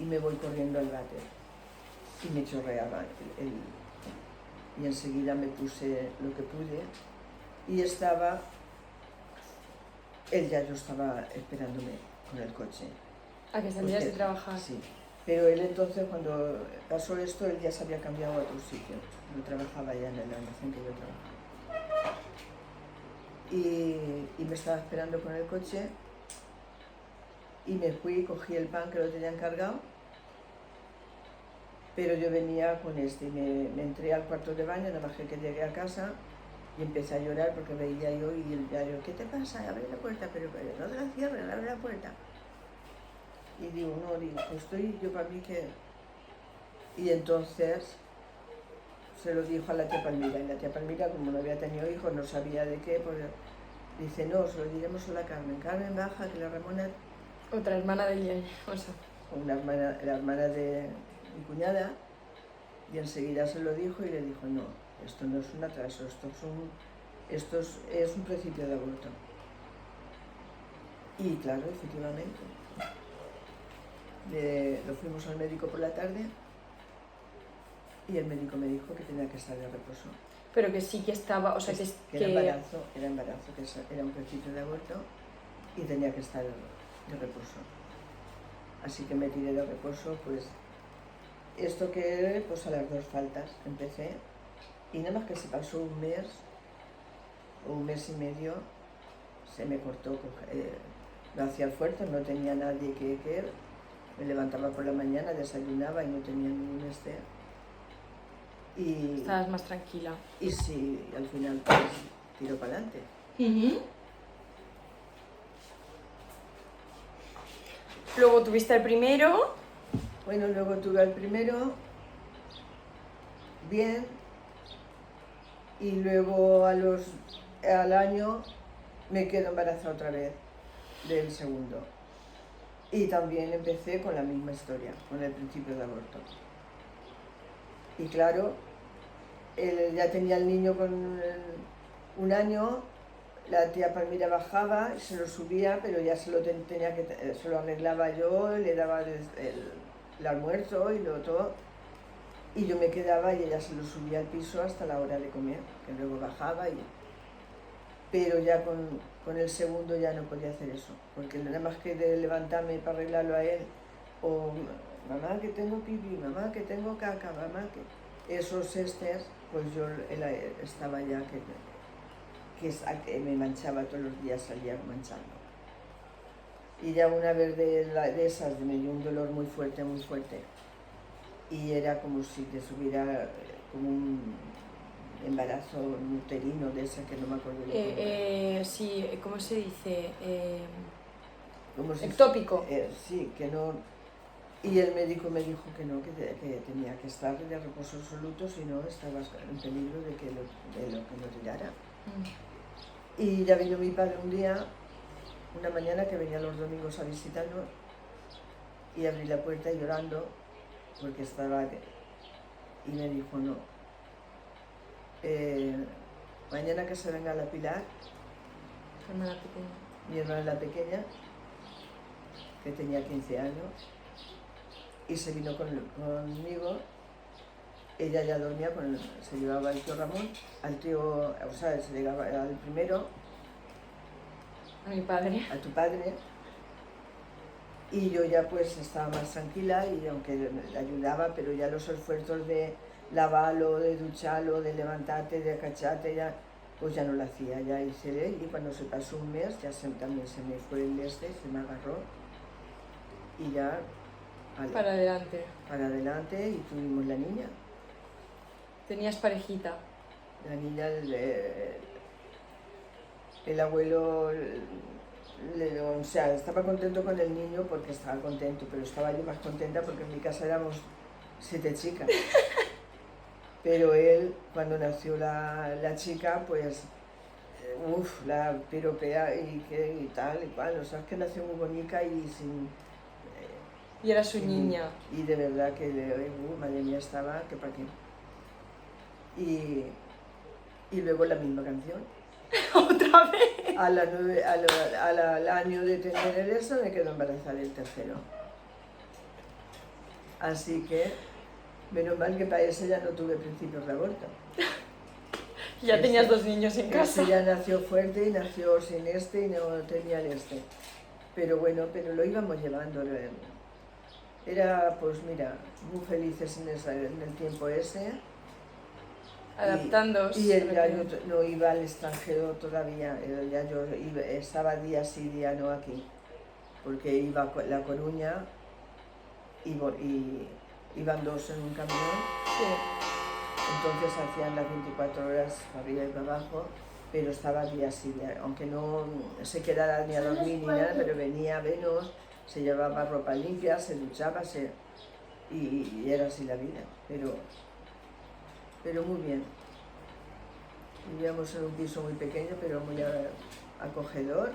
Y me voy corriendo al váter y me chorreaba y enseguida me puse lo que pude y estaba... Él ya yo estaba esperándome con el coche. ¿A que salías de trabajar? Sí, pero él entonces cuando pasó esto, él ya se había cambiado a otro sitio. No trabajaba ya en el almacén que yo trabajaba. Y me estaba esperando con el coche y me fui, cogí el pan que lo tenían cargado, pero yo venía con este y me entré al cuarto de baño, nada más que llegué a casa. Y empecé a llorar porque veía yo y el diario, ¿qué te pasa? Abre la puerta, pero no te la cierres, abre la puerta. Y digo, no, pues estoy yo para mí que... Y entonces se lo dijo a la tía Palmira, y la tía Palmira, como no había tenido hijos, no sabía de qué, pues dice, no, se lo diremos a la Carmen. Carmen baja, que la Ramona... Otra hermana de ella, o sea. La hermana de mi cuñada, y enseguida se lo dijo y le dijo, no. Esto no es un atraso, esto es un principio de aborto. Y claro, efectivamente, lo fuimos al médico por la tarde y el médico me dijo que tenía que estar de reposo. Pero que sí que estaba, o sea, que era embarazo, que era un principio de aborto y tenía que estar de reposo. Así que me tiré de reposo, pues, esto que pues a las 2 faltas empecé. Y nada más que se pasó un mes o un mes y medio, se me cortó, no hacía fuerza, no tenía nadie que me levantaba por la mañana, desayunaba y no tenía ningún este. Y estabas más tranquila. Y sí, al final pues tiro para adelante. Luego tuviste el primero. Bueno, luego tuve el primero, bien. Y luego al año me quedo embarazada otra vez del segundo. Y también empecé con la misma historia, con el principio de aborto. Y claro, él ya tenía el niño con 1 año, la tía Palmira bajaba y se lo subía, pero ya se lo arreglaba yo, le daba el almuerzo y todo. Y yo me quedaba y ella se lo subía al piso hasta la hora de comer, que luego bajaba Pero ya con el segundo ya no podía hacer eso, porque nada más que de levantarme para arreglarlo a él, o mamá que tengo pipí, mamá que tengo caca, mamá que... Esos pues yo estaba ya que me manchaba todos los días, salía manchando. Y ya una vez de esas me dio un dolor muy fuerte, y era como si te subiera como un embarazo uterino de ese que no me acuerdo. Sí, ¿cómo se dice? como si ectópico. sí, que no. Y el médico me dijo que no, que tenía que estar de reposo absoluto, si no estabas en peligro de que lo tirara. Y ya vino mi padre un día, una mañana que venía los domingos a visitarnos, y abrí la puerta llorando porque estaba. Y me dijo: no, mañana que se venga la Pilar, Hermana pequeña. mi hermana la pequeña, que tenía 15 años, y se vino conmigo. Ella ya dormía, se llevaba al tío Ramón, se llegaba al primero, A mi padre. a tu padre, y yo ya pues estaba más tranquila, y aunque le ayudaba, pero ya los esfuerzos de lavarlo, de ducharlo, de levantarte, de acacharte, ya, pues ya no lo hacía, ya hice y cuando se pasó un mes ya también se me fue el se me agarró, y ya Para adelante. para adelante, y tuvimos la niña. Tenías parejita. La niña, el abuelo, o sea, estaba contento con el niño porque estaba contento, pero estaba yo más contenta porque en mi casa éramos 7 chicas. Pero él, cuando nació la chica, pues, la piropea y tal y cual. O sea, es que nació muy bonita y sin... Y era su niña. Y de verdad que, madre mía, estaba, que para qué. Y luego la misma canción. ¿Otra vez? Al año de tener eso me quedo embarazada del tercero. Así que, menos mal que para ese ya no tuve principios de aborto. Ya tenías 2 niños en casa. Ese ya nació fuerte y nació sin y no tenía el Pero bueno, pero lo íbamos llevando. Era, pues mira, muy felices en el tiempo ese. Adaptándose. Y él ya no iba al extranjero todavía, estaba día sí, día no aquí, porque iba a La Coruña y iban 2 en un camión, Sí. entonces hacían las 24 horas para arriba y para abajo, pero estaba día sí, día, aunque no se quedara ni a dormir ni nada, pero venía a vernos, se llevaba ropa limpia, se duchaba, y era así la vida, pero muy bien. Vivíamos en un piso muy pequeño, pero muy acogedor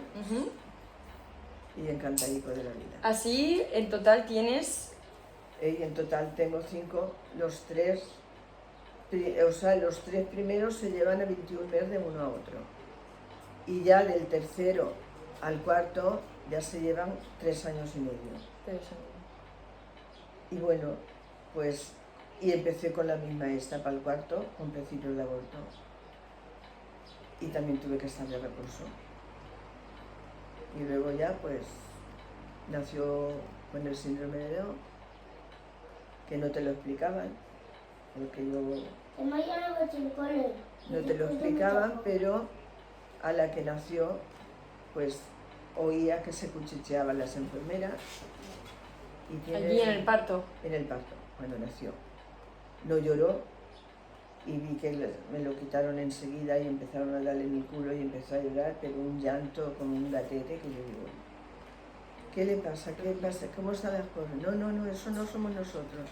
y encantadico de la vida. Así, en total tienes... Y en total tengo 5, los 3 primeros se llevan a 21 meses de uno a otro. Y ya del tercero al cuarto ya se llevan 3 años y medio. 3 años. Y bueno, pues, y empecé con la misma para el cuarto, con principios de aborto. Y también tuve que estar de reposo. Y luego ya, pues, nació con el síndrome de Down, que no te lo explicaban, porque yo no te lo explicaban, pero a la que nació, pues, oía que se cuchicheaban las enfermeras. Allí en el parto. En el parto, cuando nació. No lloró y vi que me lo quitaron enseguida y empezaron a darle mi culo y empezó a llorar, pero un llanto como un gatete que yo digo, ¿qué le pasa? ¿Qué pasa? ¿Cómo están las cosas? No, eso no somos nosotros.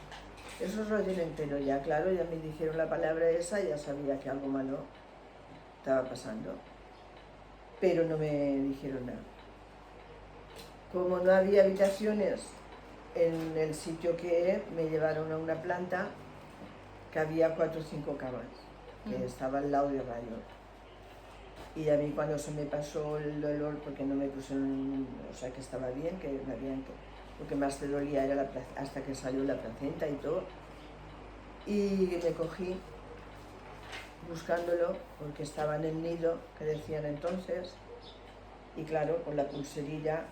Eso es rollo entero. Ya claro, ya me dijeron la palabra esa, ya sabía que algo malo estaba pasando. Pero no me dijeron nada. Como no había habitaciones en el sitio que me llevaron a una planta que había 4 o 5 camas, que estaba al lado de radio. Y a mí cuando se me pasó el dolor, porque no me pusieron, o sea que estaba bien, lo que más te dolía era hasta que salió la placenta y todo. Y me cogí buscándolo, porque estaba en el nido, que decían entonces, y claro, con la pulserilla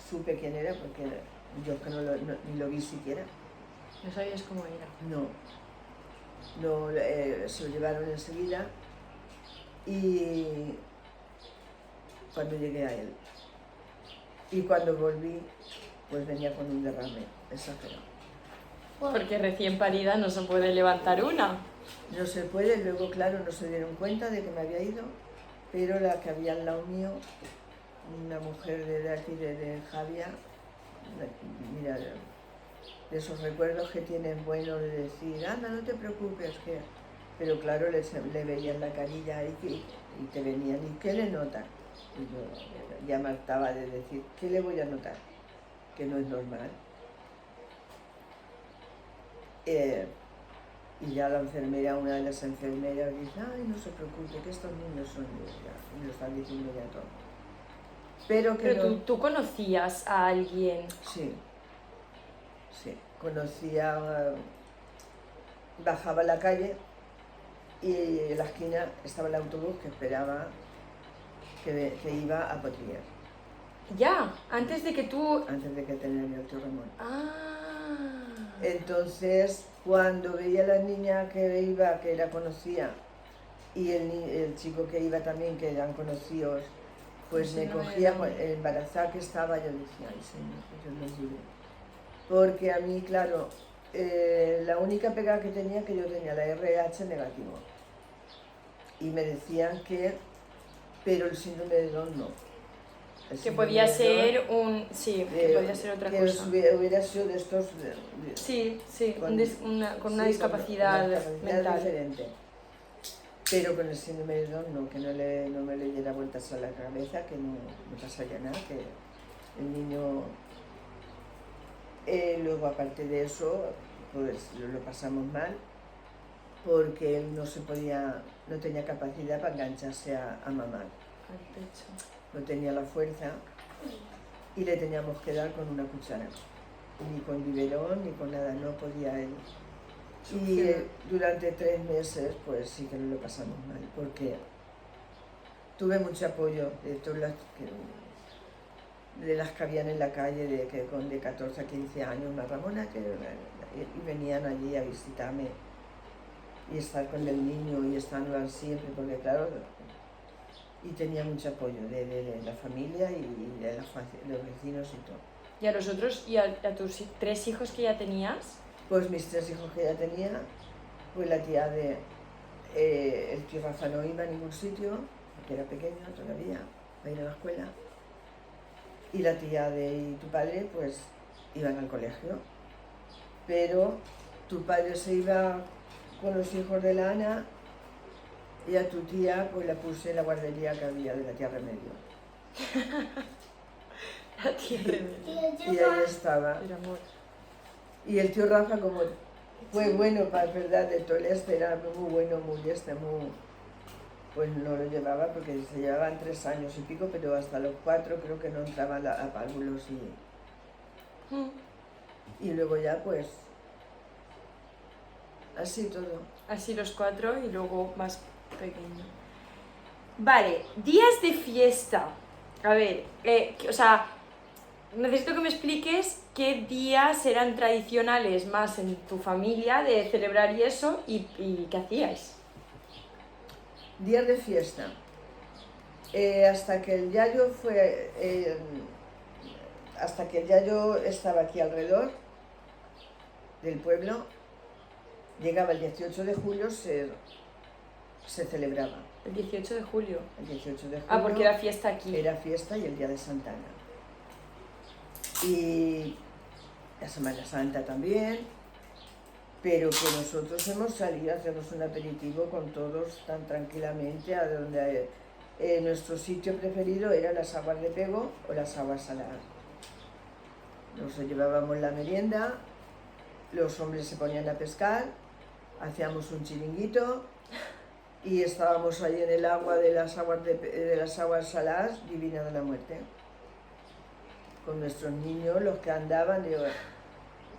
supe quién era, porque yo es que ni lo vi siquiera. No sabías cómo era. No, se lo llevaron enseguida y cuando llegué a él. Y cuando volví, pues venía con un derrame exagerado. Porque recién parida no se puede levantar una. No se puede, luego claro no se dieron cuenta de que me había ido, pero la que había al lado mío una mujer de aquí, de Javia, mira, de esos recuerdos que tienen buenos de decir, anda, no te preocupes, que... Pero claro, le veían la carilla y te venían, ¿y qué le notan? Y yo ya me hartaba de decir, ¿qué le voy a notar? Que no es normal. Y ya la enfermera, una de las enfermeras dice, ay, no se preocupe, que estos niños son niños, ya, me lo están diciendo ya todo. Pero que Pero no... tú conocías a alguien. Sí, conocía, bajaba a la calle y en la esquina estaba el autobús que esperaba que iba a Potries, Ya, antes de que tú... antes de que tenía el tío Ramón. Ah. Entonces, cuando veía a la niña que iba, que era conocida, y el chico que iba también, que eran conocidos, pues Sí, me no cogía, era- embarazada que estaba, yo decía, ay Señor, que Dios nos libre. Porque a mí, claro, la única pega que tenía, que yo tenía la RH negativo. Y me decían que, pero el síndrome de Down no. El Que síndrome podía de Down, ser un... Sí, que podía ser otra que cosa. hubiera sido de estos... Sí, sí, con con una sí, discapacidad con una discapacidad mental. diferente. Pero con el síndrome de Down no, que no me le diera vueltas a la cabeza, que no pasa ya nada, que el niño... luego aparte de eso, pues lo pasamos mal, porque él no tenía capacidad para engancharse a mamar. Al pecho. No tenía la fuerza y le teníamos que dar con una cuchara. Ni con biberón, ni con nada, no podía él. Y durante 3 meses, pues sí que lo pasamos mal, porque tuve mucho apoyo de todas las que habían en la calle, de 14 a 15 años, una Ramona, y venían allí a visitarme y estar con el niño y estar siempre, porque claro, y tenía mucho apoyo de la familia y de los vecinos y todo. ¿Y a los otros, y a tus 3 hijos que ya tenías? Pues mis 3 hijos que ya tenía, pues la tía el tío Rafa no iba a ningún sitio, porque era pequeño todavía, para ir a la escuela. Y la tía y tu padre, pues, iban al colegio. Pero tu padre se iba con los hijos de la Ana y a tu tía, pues la puse en la guardería que había de la tía Remedio. La tía Remedio. Y ahí estaba. Pero amor. Y el tío Rafa, como fue bueno, para verdad, de todo el era muy bueno, muy pues no lo llevaba porque se llevaban 3 años y pico, pero hasta los 4 creo que no entraba a párvulos y luego ya pues así todo. Así los 4 y luego más pequeño. Vale, días de fiesta. A ver, o sea, necesito que me expliques qué días eran tradicionales más en tu familia de celebrar y eso, y qué hacíais. Días de fiesta. Hasta que el Yayo hasta que el Yayo estaba aquí alrededor del pueblo, llegaba el 18 de julio, se celebraba. El 18 de julio. El 18 de julio. Ah, porque era fiesta aquí. Era fiesta y el día de Santa Ana. Y la Semana Santa también, pero que nosotros hemos salido, hacemos un aperitivo con todos tan tranquilamente, a donde nuestro sitio preferido era las aguas de Pego o las aguas saladas. Nos llevábamos la merienda, los hombres se ponían a pescar, hacíamos un chiringuito y estábamos ahí en el agua de las aguas saladas, divina de la muerte, con nuestros niños, los que andaban,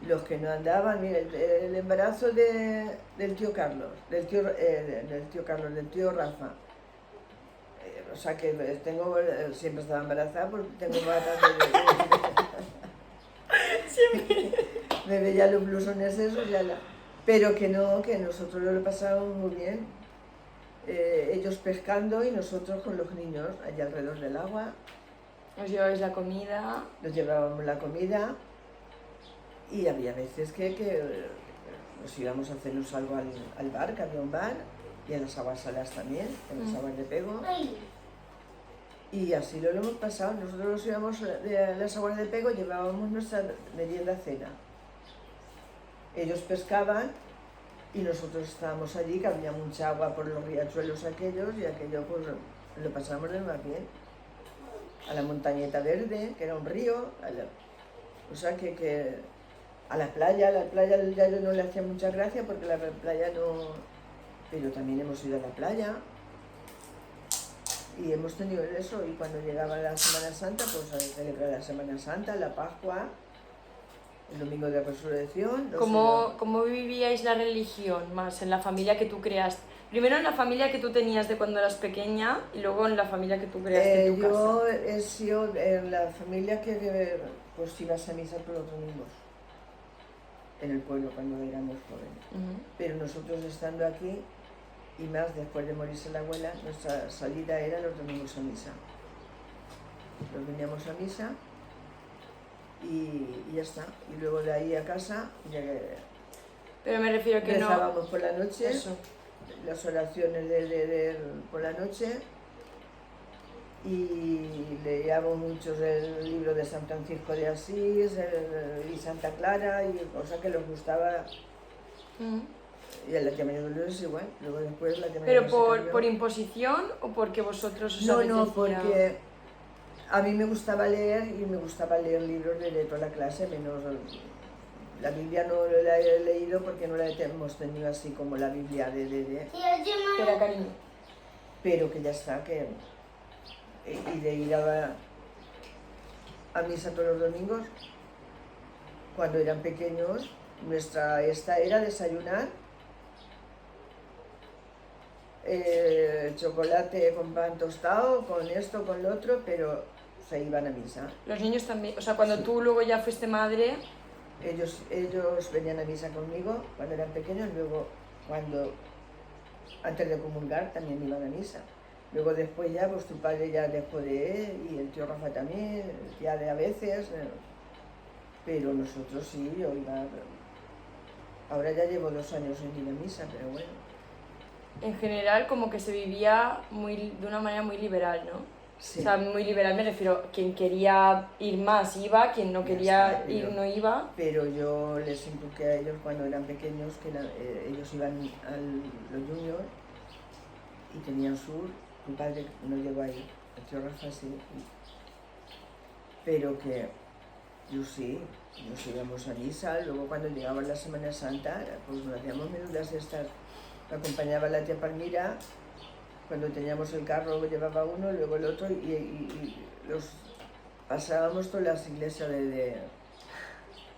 los que no andaban. Mira, el embarazo del tío Carlos, del tío Rafa. O sea que siempre estaba embarazada porque tengo ganas me veía los blusones esos pero que nosotros lo pasábamos muy bien. Ellos pescando y nosotros con los niños allá alrededor del agua. Os llevabais la comida. Nos llevábamos la comida y había veces que nos íbamos a hacernos algo al bar, que había un bar, y en las aguas saladas también, en las aguas de Pego. Y así lo hemos pasado. Nosotros nos íbamos de las aguas de Pego, llevábamos nuestra merienda cena. Ellos pescaban y nosotros estábamos allí, que había mucha agua por los riachuelos aquellos, y aquello pues lo pasábamos de más bien. A la montañeta verde, que era un río, o sea que a la playa ya yo no le hacía mucha gracia porque la playa no... Pero también hemos ido a la playa y hemos tenido eso, y cuando llegaba la Semana Santa, pues a celebrar la Semana Santa, la Pascua, el Domingo de Resurrección. ¿Cómo vivíais la religión más en la familia que tú creaste? Primero en la familia que tú tenías de cuando eras pequeña y luego en la familia que tú creaste en tu casa. Yo he sido en la familia que pues ibas a misa todos los domingos, en el pueblo cuando éramos jóvenes. Pero nosotros estando aquí, y más después de morirse la abuela, nuestra salida era los domingos a misa. Nos veníamos a misa y ya está. Y luego de ahí a casa, Pero me refiero que no... rezábamos por la noche, Eso. las oraciones por la noche, y leíamos muchos el libro de San Francisco de Asís y Santa Clara, y cosas que nos gustaba. Y el Latia Mayor de Dolores igual, luego después la ¿Pero por imposición o porque vosotros os No, apetecía? porque a mí me gustaba leer, y me gustaba leer libros de toda la clase, menos la Biblia no la he leído porque no la hemos tenido así como la Biblia Espera, cariño. pero que ya está, y de ir a misa todos los domingos, cuando eran pequeños, esta era desayunar chocolate con pan tostado, con esto, con lo otro, pero se iban a misa. Los niños también, o sea, cuando Sí. tú luego ya fuiste madre... Ellos venían a misa conmigo cuando eran pequeños, luego antes de comulgar también iban a misa. Luego después ya, pues tu padre ya dejó de él, y el tío Rafa también, ya de a veces, pero nosotros sí, yo iba. Ahora ya llevo 2 años sin ir a misa, pero bueno. En general, como que se vivía de una manera muy liberal, ¿no? Sí. O sea, muy liberal me refiero, quien quería ir más iba, quien no Ya quería está, ir no iba. Pero yo les inculqué a ellos cuando eran pequeños que ellos iban a los juniors y tenían sur. Mi padre no llegó ahí, el tío Rafa sí. Pero que yo sí, nos íbamos a misa. Luego cuando llegaba la Semana Santa, pues nos hacíamos menudas estas. Me acompañaba la tía Palmira. Cuando teníamos el carro llevaba uno, luego el otro, y los pasábamos todas las iglesias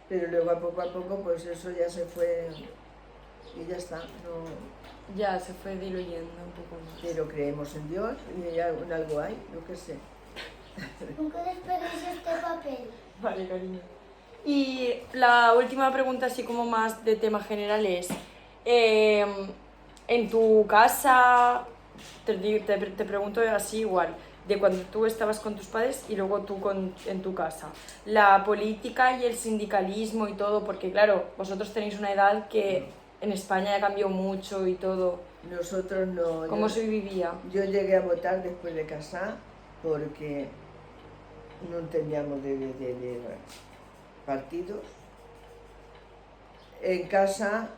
Pero luego a poco pues eso ya se fue y ya está. No, Ya se fue diluyendo un poco más. pero creemos en Dios y en algo hay, yo qué sé. Nunca despeguéis este papel. Vale, cariño. Y la última pregunta, así como más de tema general, es: en tu casa, te pregunto así igual, de cuando tú estabas con tus padres y luego tú en tu casa, la política y el sindicalismo y todo, porque claro, vosotros tenéis una edad que en España ya cambió mucho y todo. Nosotros no. ¿Cómo se vivía? Yo llegué a votar después de casar porque no entendíamos de partidos. En casa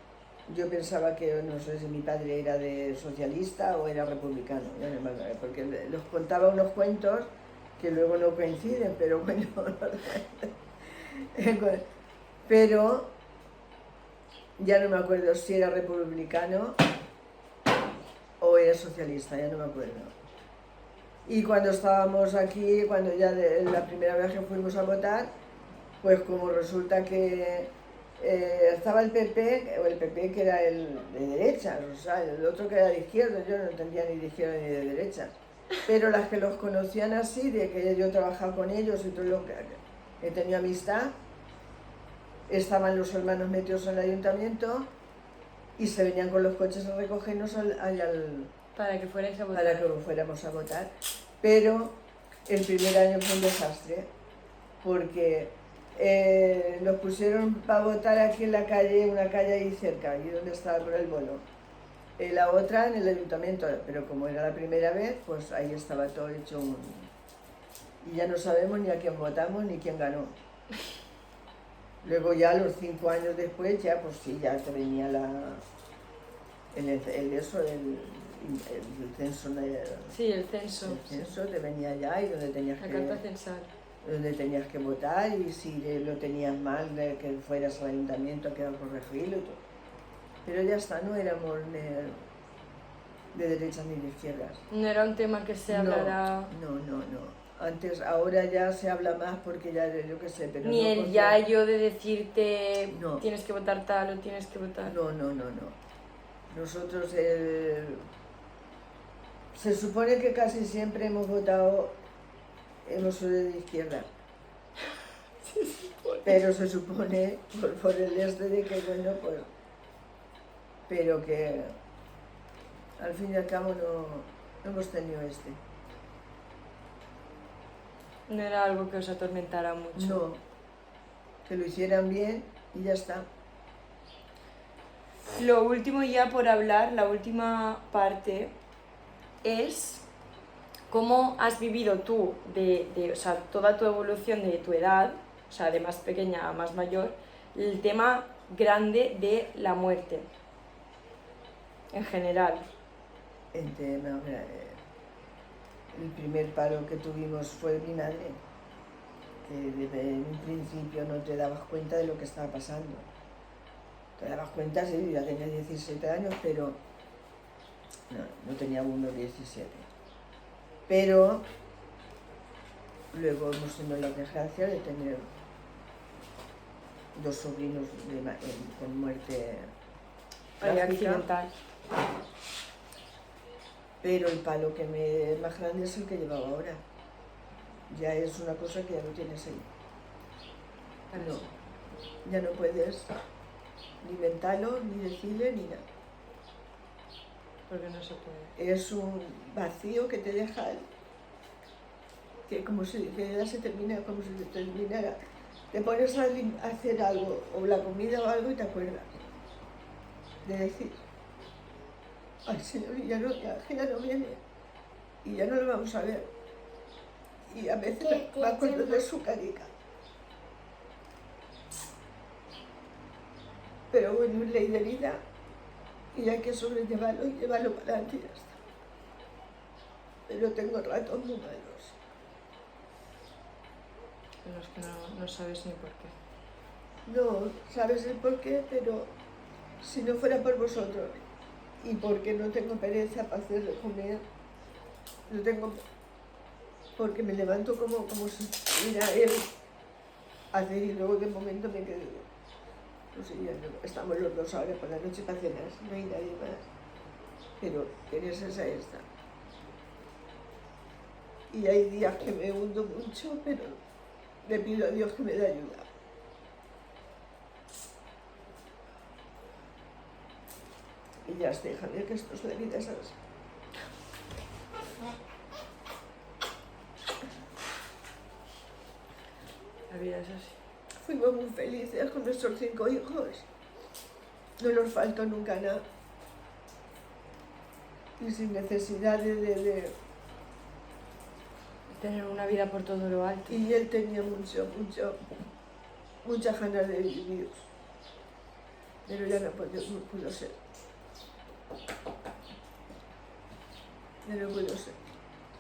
yo pensaba que, no sé si mi padre era de socialista o era republicano, ya no me acuerdo, porque los contaba unos cuentos que luego no coinciden, pero bueno. Pero ya no me acuerdo si era republicano o era socialista, ya no me acuerdo. Y cuando estábamos aquí, cuando ya la primera vez que fuimos a votar, pues como resulta que estaba el PP que era el de derechas, o sea, el otro que era de izquierda, yo no entendía ni de izquierda ni de derecha. Pero las que los conocían así, de que yo trabajaba con ellos y todo lo que he tenido amistad, estaban los hermanos metidos en el ayuntamiento y se venían con los coches a recogernos Para que fuerais a votar. para que fuéramos a votar. Pero el primer año fue un desastre, porque nos pusieron para votar aquí en la calle, una calle ahí cerca, allí donde estaba por el bolo. La otra en el ayuntamiento, pero como era la primera vez, pues ahí estaba todo hecho Y ya no sabemos ni a quién votamos ni quién ganó. Luego ya los 5 años después, ya pues sí, ya te venía el censo, Sí, el censo. el censo te venía ya y donde tenías La que... carta censal. donde tenías que votar y si lo tenías mal, que fueras al ayuntamiento a corregirlo y todo. Pero ya está, no éramos de derechas ni de izquierdas. No era un tema que se hablara... No. Antes, ahora ya se habla más porque ya, yo qué sé, pero Ni no el porque- yayo de decirte No. tienes que votar tal o tienes que votar... No. Nosotros se supone que casi siempre hemos sido de izquierda. Pero se supone por el de que bueno, pues, pero que al fin y al cabo no hemos tenido No era algo que os atormentara mucho. No, que lo hicieran bien y ya está. Lo último ya por hablar, la última parte, es cómo has vivido tú, o sea, toda tu evolución de tu edad, o sea, de más pequeña a más mayor, el tema grande de la muerte, en general. El primer paro que tuvimos fue mi madre, que en un principio no te dabas cuenta de lo que estaba pasando. Te dabas cuenta, sí, ya tenía 17 años, pero no tenía uno 17. Pero luego hemos tenido la desgracia de tener 2 sobrinos con muerte trágica. Accidental. Pero el palo más grande es el que llevaba ahora. Ya es una cosa que ya no tienes ahí. No, ya no puedes ni inventarlo, ni decirle, ni nada. Porque no se puede. Es un vacío que te deja, que como si que ya se termina, como si se terminara. Te pones a hacer algo, o la comida o algo, y te acuerdas de decir, ay señor, ya no viene, y ya no lo vamos a ver. Y a veces me acuerdo de su carica. Pero bueno, es ley de vida y hay que sobrellevarlo y llevarlo para adelante y ya está. Pero tengo ratos muy malos. En los que no sabes ni por qué. No sabes el por qué, pero si no fuera por vosotros y porque no tengo pereza para hacer de comer, no tengo, porque me levanto como si mira él hacer y luego de momento me quedo. No sé, ya no, estamos los dos ahora por la noche para cenar, no hay nadie más. Pero tienes esta. Y hay días que me hundo mucho, pero le pido a Dios que me dé ayuda. Y ya está, Javier, que esto es la vida, ¿sabes? La vida es así. Fuimos muy felices con nuestros 5 hijos. No nos faltó nunca nada. Y sin necesidad de... Tener una vida por todo lo alto. Y él tenía muchas ganas de vivir. Pero ya no pudo ser. Ya no pudo ser.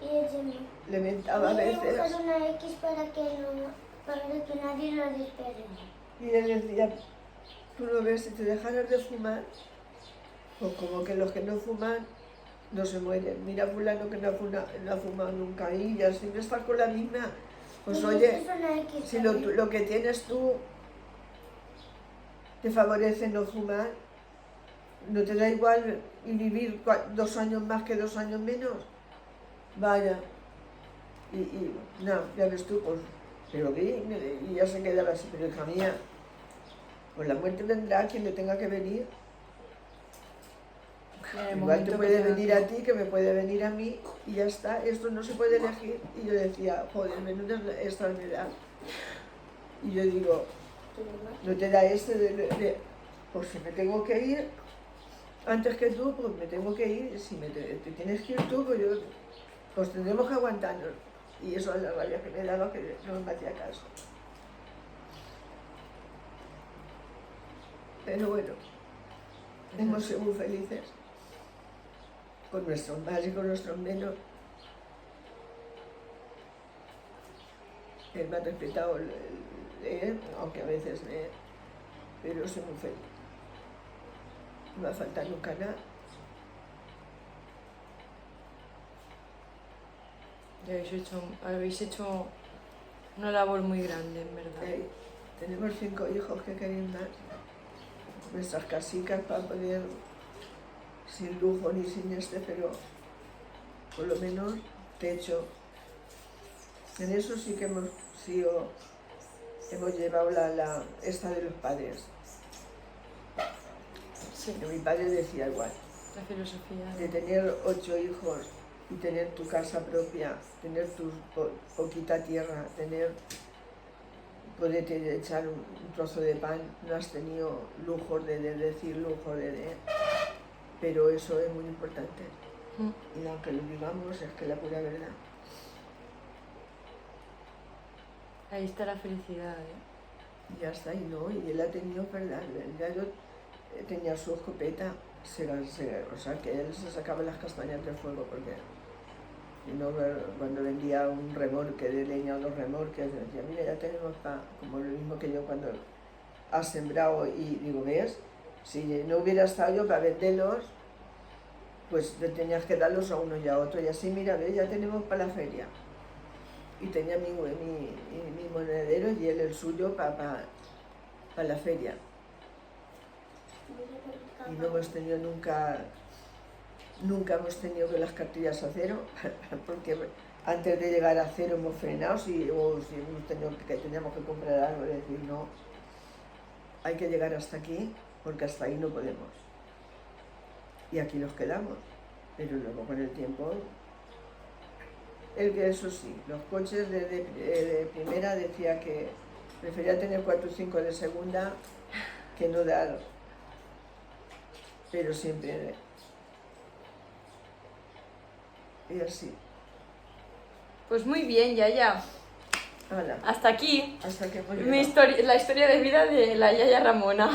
Y ese Le mentaba a voy a veces. dibujar una X para que nadie lo despegue. Y él decía, tú no ves, si te dejaras de fumar, pues como que los que no fuman no se mueren. Mira a fulano que no ha fumado nunca y ya siempre estás con la misma. Pues Y oye, esto es una X si para lo que tienes tú te favorece no fumar, ¿no te da igual vivir 2 años más que 2 años menos? Vaya. Y no, ya ves tú, pues, pero qué, y ya se quedaba así, pero hija mía, pues la muerte vendrá quien le tenga que venir. Igual te puede venir a ti, que me puede venir a mí, y ya está, esto no se puede elegir. Y yo decía, joder, menuda esta enfermedad. Y yo digo, no te da pues si me tengo que ir antes que tú, pues me tengo que ir. Si te tienes que ir tú, pues tendremos que aguantarnos. Y eso es la rabia que me daba, que no me hacía caso. Pero bueno, hemos sido muy felices con nuestros más y con nuestros menos. Él me ha respetado leer, aunque a veces lee, pero soy muy feliz. No me ha faltado nunca nada. Y habéis hecho una labor muy grande, en verdad. Tenemos 5 hijos que queréis más. Nuestras casicas para poder, sin lujo ni sin pero por lo menos techo. En eso sí que hemos llevado esta de los padres. Sí, Que mi padre decía igual, la filosofía. de tener 8 hijos y tener tu casa propia, tener tu poquita tierra, poderte echar un trozo de pan, no has tenido lujos de decir lujo pero eso es muy importante. Y aunque lo digamos, es que la pura verdad. Ahí está la felicidad, ¿eh? Y ya está, y no, y él ha tenido, verdad, el gallo tenía su escopeta, o sea que él se sacaba las castañas del fuego, porque cuando vendía un remolque de leña o 2 remolques, decía, mira, ya tenemos como lo mismo que yo cuando has sembrado, y digo, ¿ves? Si no hubiera estado yo para venderlos, pues le tenías que darlos a uno y a otro, y así, mira, ¿ves? Ya tenemos para la feria. Y tenía mi monedero y él el suyo para la feria. Y no hemos tenido nunca hemos tenido que las cartillas a cero, porque antes de llegar a cero hemos frenado, o si hemos tenido teníamos que comprar algo, y decir, no, hay que llegar hasta aquí, porque hasta ahí no podemos. Y aquí nos quedamos, pero luego con el tiempo... que eso sí, los coches de primera decía que prefería tener 4 o 5 de segunda que no dar, pero siempre. Y así. Pues muy bien, Yaya. Hala, Hasta aquí hasta que hemos la historia de vida de la Yaya Ramona.